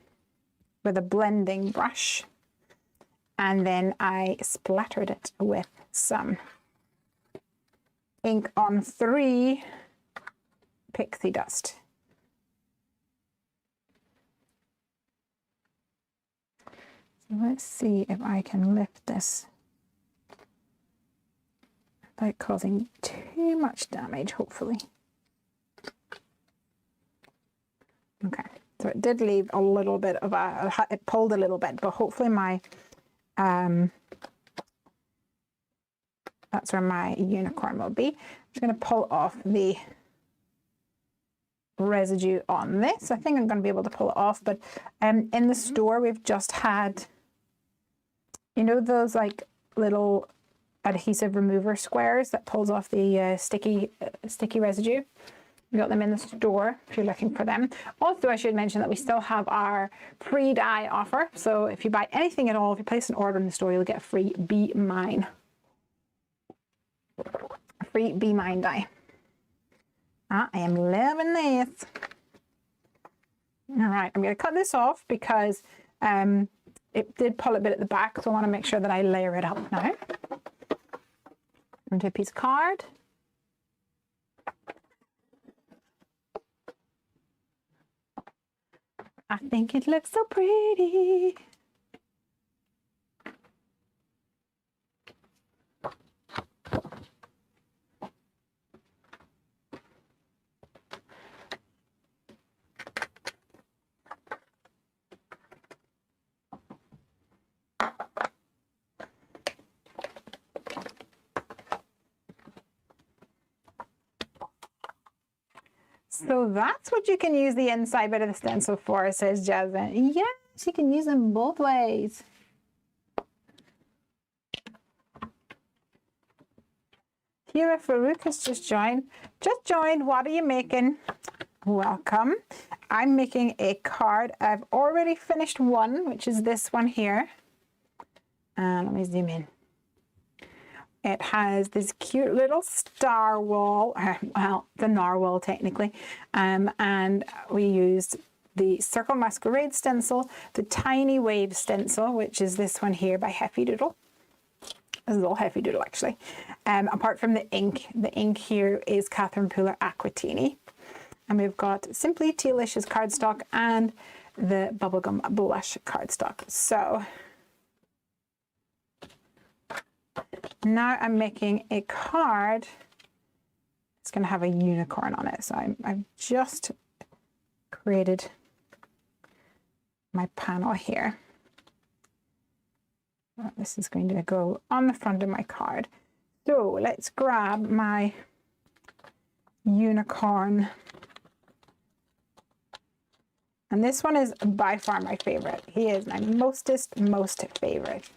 with a blending brush, and then I splattered it with some ink on 3 pixie dust. So let's see if I can lift this without causing too much damage, hopefully. Okay, so it did leave a little bit of it pulled a little bit, but hopefully my, that's where my unicorn will be. I'm just going to pull off the residue on this. I think I'm going to be able to pull it off, but in the store we've just had, you know, those like little adhesive remover squares that pulls off the sticky residue. We got them in the store if you're looking for them. Also, I should mention that we still have our free die offer. So if you buy anything at all, if you place an order in the store, you'll get a free Be Mine. A free Be Mine die. I am loving this. All right, I'm going to cut this off because it did pull a bit at the back, so I want to make sure that I layer it up now. Onto a piece of card. I think it looks so pretty. So that's what you can use the inside bit of the stencil for, says Jasmine. Yes, you can use them both ways. Hira Farouk has just joined. Just joined. What are you making? Welcome. I'm making a card. I've already finished one, which is this one here. And let me zoom in. It has this cute little star wall, well, the narwhal technically, and we used the Circle Masquerade stencil, the Tiny Wave stencil, which is this one here by Heavy Doodle. This is all Heavy Doodle actually. Apart from the ink here is Catherine Pooler Aquatini. And we've got Simply Tealicious cardstock and the Bubblegum Blush cardstock. So now I'm making a card it's going to have a unicorn on it. So I've just created my panel here. This is going to go on the front of my card. So let's grab my unicorn. And this one is by far my favorite. He is my most favorite.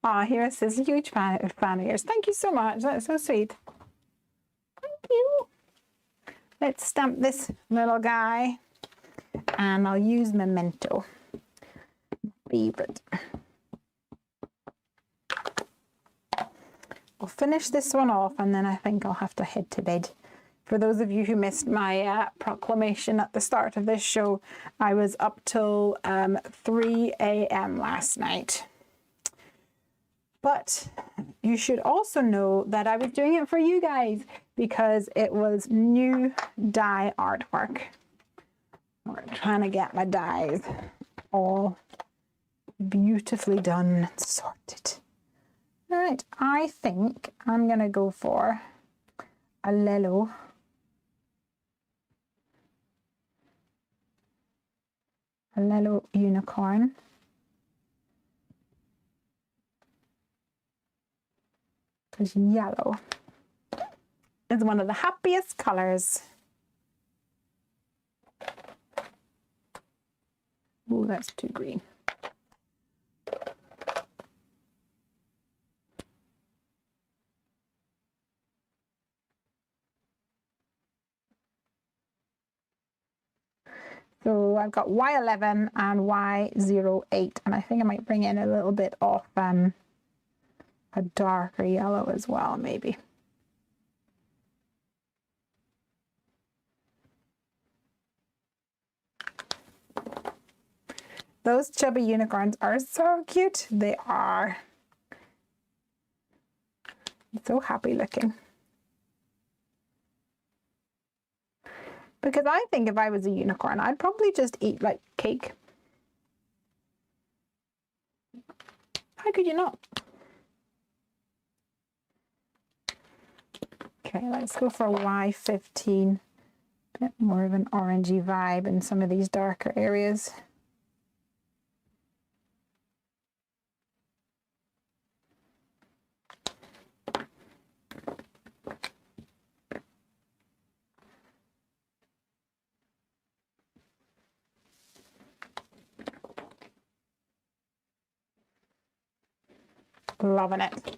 Ah, here it says huge fan of yours. Thank you so much. That's so sweet. Thank you. Let's stamp this little guy. And I'll use Memento. Favorite. I'll finish this one off and then I think I'll have to head to bed. For those of you who missed my proclamation at the start of this show, I was up till 3 a.m. last night. But you should also know that I was doing it for you guys because it was new die artwork. We're trying to get my dies all beautifully done and sorted. All right, I think I'm going to go for a Lelo. A Lelo unicorn. Because yellow is one of the happiest colors. Oh, that's too green. So I've got Y11 and Y08, and I think I might bring in a little bit of a darker yellow as well, maybe. Those chubby unicorns are so cute. They are so happy looking. Because I think if I was a unicorn, I'd probably just eat like cake. How could you not? Okay, let's go for Y15. A bit more of an orangey vibe in some of these darker areas. Loving it.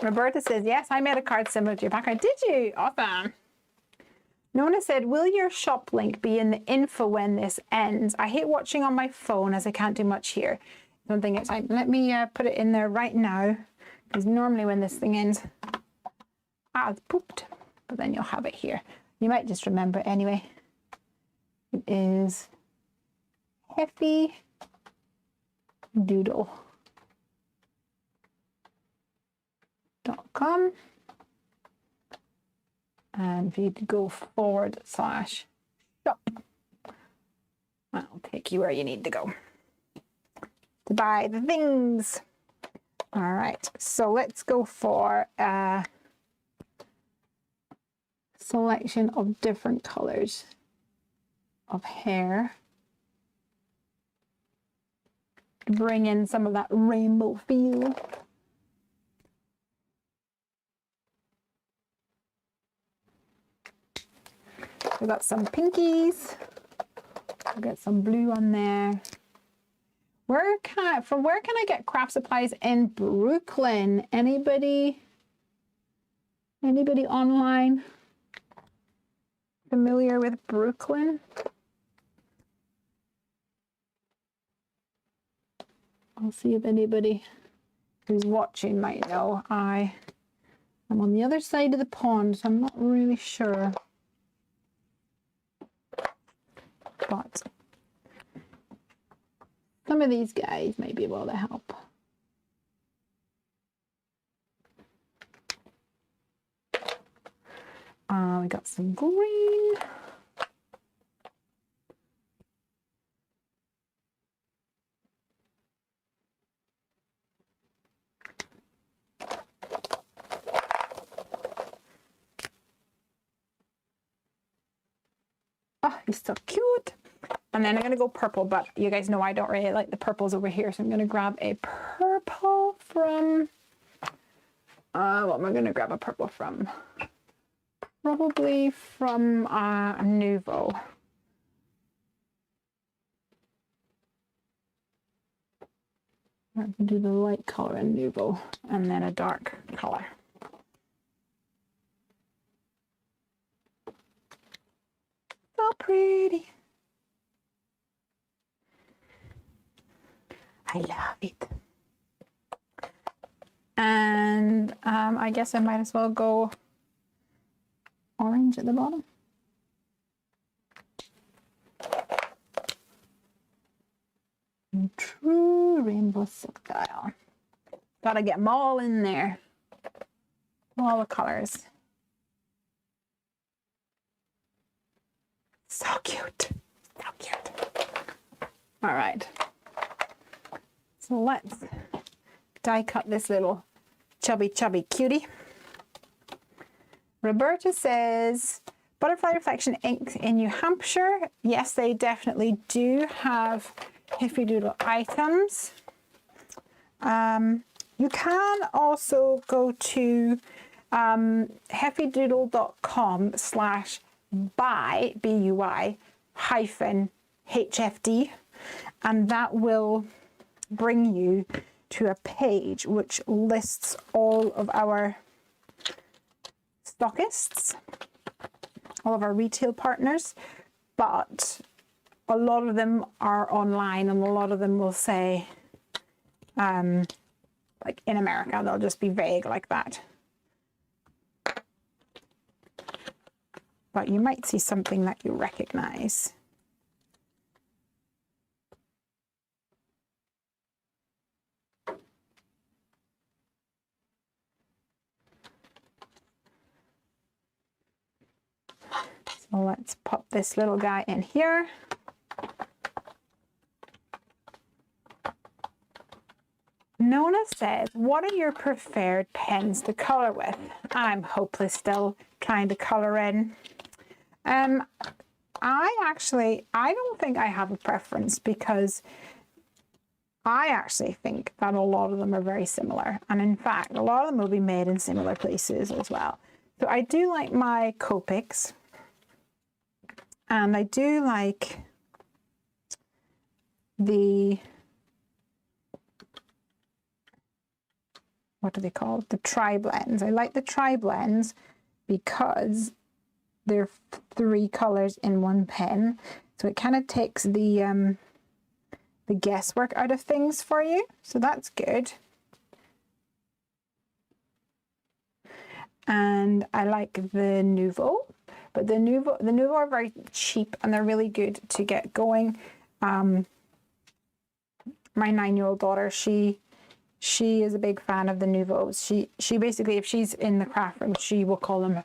Roberta says, yes, I made a card similar to your background. Did you? Awesome. Nona said, will your shop link be in the info when this ends? I hate watching on my phone as I can't do much here. One thing at a time. Let me put it in there right now, because normally when this thing ends, it's pooped, but then you'll have it here. You might just remember it anyway. It is Heffy Doodle. .com, and if you go /shop, I'll take you where you need to go to buy the things. All right, so let's go for a selection of different colors of hair to bring in some of that rainbow feel. We've got some pinkies. We've got some blue on there. Where can I get craft supplies in Brooklyn? Anybody online familiar with Brooklyn? I'll see if anybody who's watching might know. I'm on the other side of the pond, so I'm not really sure. But some of these guys may be able to help. We got some green. Oh, he's so cute. And then I'm going to go purple, but you guys know I don't really like the purples over here. So I'm going to grab a purple from, what am I going to grab a purple from? Probably from Nouveau. I'm going to do the light color in Nouveau and then a dark color. So pretty. I love it. And I guess I might as well go orange at the bottom. True rainbow silk dial. Gotta get them all in there. All the colors. So cute. So cute. All right. So let's die cut this little chubby cutie. Roberta says, Butterfly Reflection Inks in New Hampshire. Yes, they definitely do have Hippie Doodle items. You can also go to hippiedoodle.com/buy, B-U-I, -HFD, and that will bring you to a page which lists all of our stockists, all of our retail partners, but a lot of them are online and a lot of them will say, like in America, they'll just be vague like that. But you might see something that you recognize. So let's pop this little guy in here. Nona says, what are your preferred pens to color with? I'm hopeless still trying to color in. I don't think I have a preference because I actually think that a lot of them are very similar. And in fact, a lot of them will be made in similar places as well. So I do like my Copics. And I do like the, what do they call? The tri-blends. I like the tri-blends because they're 3 colors in one pen. So it kind of takes the guesswork out of things for you. So that's good. And I like the Nouveau. But the Nouveau are very cheap and they're really good to get going. My 9-year-old daughter, she is a big fan of the Nouveaus. She basically, if she's in the craft room, she'll call them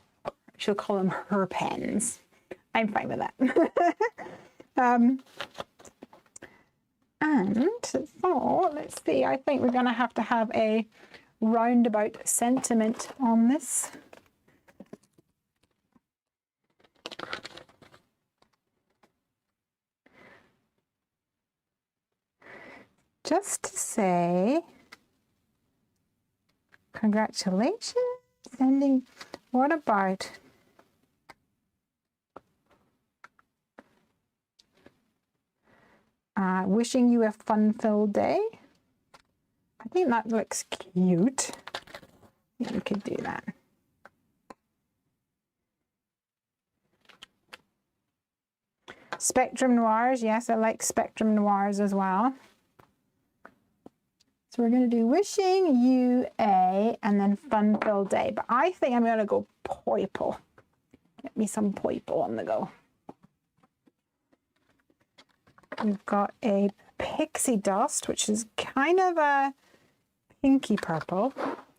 her pens. I'm fine with that. And so let's see. I think we're going to have a roundabout sentiment on this. Just to say, congratulations, sending, what about wishing you a fun-filled day? I think that looks cute. I think we could do that. Spectrum Noirs, yes, I like Spectrum Noirs as well. So we're going to do wishing you a and then fun-filled day. But I think I'm going to go purple. Get me some purple on the go. We've got a pixie dust, which is kind of a pinky purple.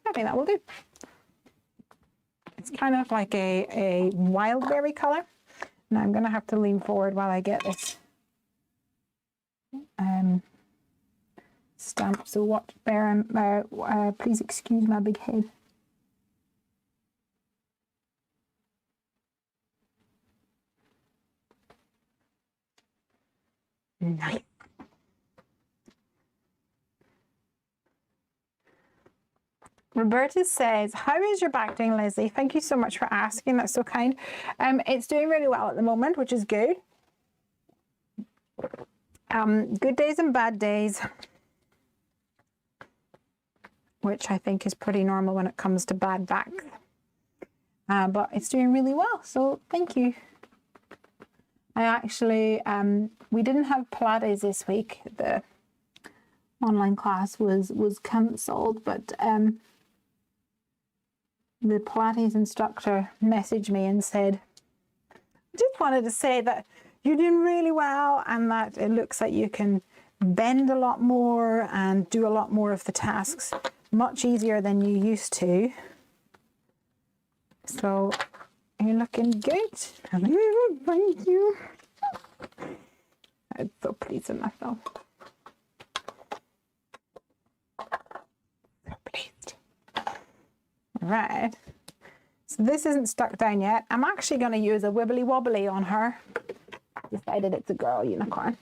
I think that will do. It's kind of like a wild berry color. Now I'm going to have to lean forward while I get this stamp. So what, please excuse my big head. Nice. Roberta says, how is your back doing, Leslie? Thank you so much for asking. That's so kind. It's doing really well at the moment, which is good. Good days and bad days, which I think is pretty normal when it comes to bad back. But it's doing really well, so thank you. I actually, we didn't have Pilates this week. The online class was cancelled, but the Pilates instructor messaged me and said, just wanted to say that you're doing really well and that it looks like you can bend a lot more and do a lot more of the tasks much easier than you used to. So you're looking good. I'm like, oh, thank you. I'm so pleased with myself. So pleased. All right. So this isn't stuck down yet. I'm actually going to use a wibbly wobbly on her. Decided it's a girl unicorn.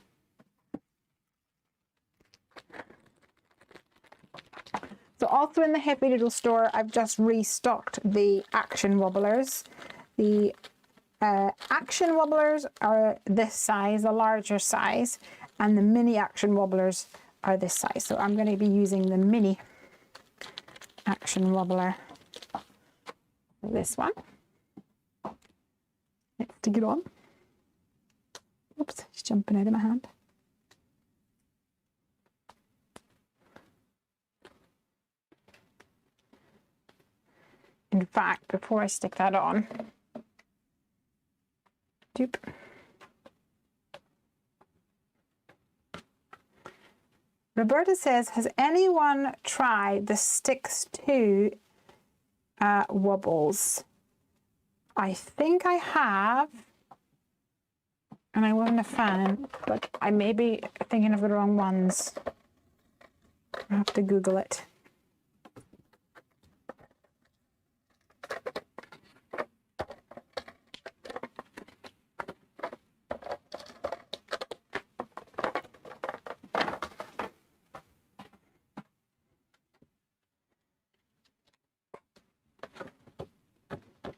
So also in the Happy Doodle store, I've just restocked the action wobblers. The action wobblers are this size, a larger size, and the mini action wobblers are this size. So I'm going to be using the mini action wobbler for this one. Let's stick it on. Oops, it's jumping out of my hand. In fact, before I stick that on, doop. Roberta says, has anyone tried the Sticks 2 wobbles? I think I have, and I wasn't a fan, but I may be thinking of the wrong ones. I have to Google it.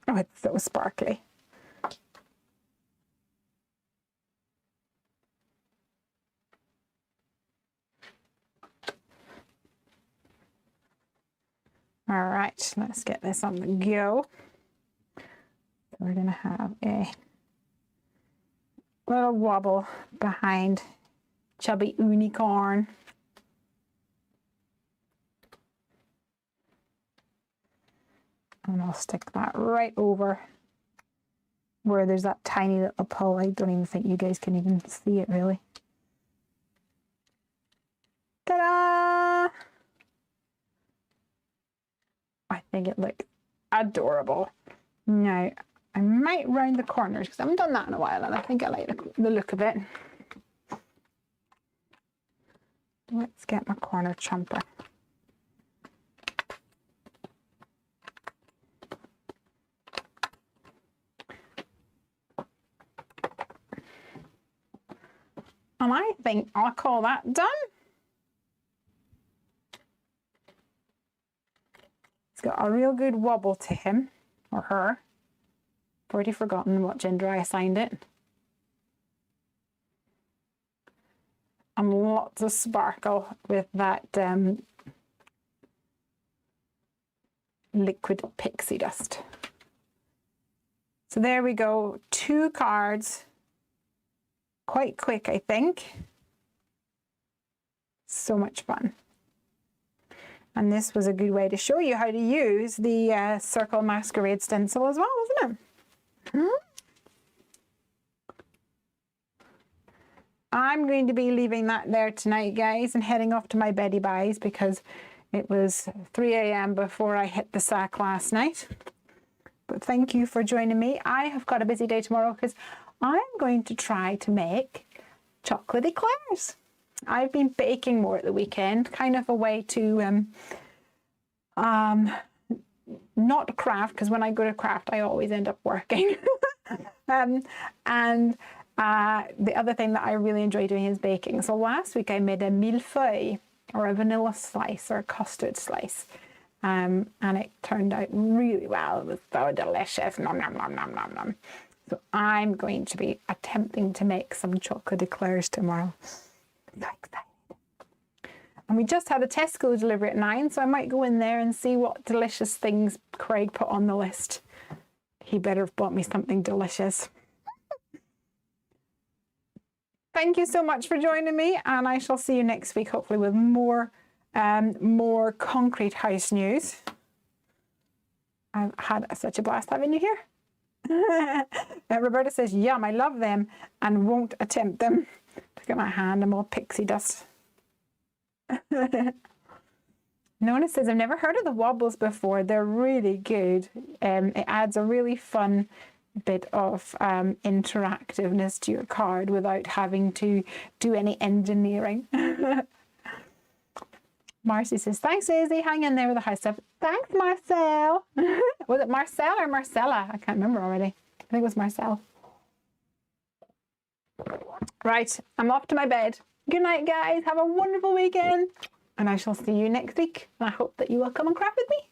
Oh, it's so sparkly. All right, let's get this on the go. So we're going to have a little wobble behind Chubby Unicorn. And I'll stick that right over where there's that tiny little pull. I don't even think you guys can even see it really. Ta-da! I think it looks adorable. Now, I might round the corners because I haven't done that in a while and I think I like the look of it. Let's get my corner chomper. And I think I'll call that done. He's got a real good wobble to him, or her. I've already forgotten what gender I assigned it. And lots of sparkle with that liquid pixie dust. So there we go, 2 cards. Quite quick, I think. So much fun. And this was a good way to show you how to use the Circle Masquerade stencil as well, wasn't it? I'm going to be leaving that there tonight, guys, and heading off to my beddy byes because it was 3 a.m. before I hit the sack last night. But thank you for joining me. I have got a busy day tomorrow because I'm going to try to make chocolate eclairs. I've been baking more at the weekend, kind of a way to not craft, because when I go to craft I always end up working. And The other thing that I really enjoy doing is baking. So last week I made a millefeuille, or a vanilla slice, or a custard slice. And it turned out really well. It was so delicious. Nom, nom, nom, nom, nom, nom. So I'm going to be attempting to make some chocolate eclairs tomorrow. So excited. And we just had a Tesco delivery at 9, so I might go in there and see what delicious things Craig put on the list. He better have bought me something delicious. Thank you so much for joining me, and I shall see you next week, hopefully with more concrete house news. I've had such a blast having you here. Roberta says, yum, I love them and won't attempt them. Look at my hand, I'm all pixie dust. Nona says, I've never heard of the wobbles before. They're really good. It adds a really fun bit of interactiveness to your card without having to do any engineering. Marcy says, thanks, Izzy. Hang in there with the house stuff. Thanks, Marcel. Was it Marcel or Marcella? I can't remember already. I think it was Marcel. Right, I'm off to my bed. Good night, guys. Have a wonderful weekend. And I shall see you next week. And I hope that you will come and craft with me.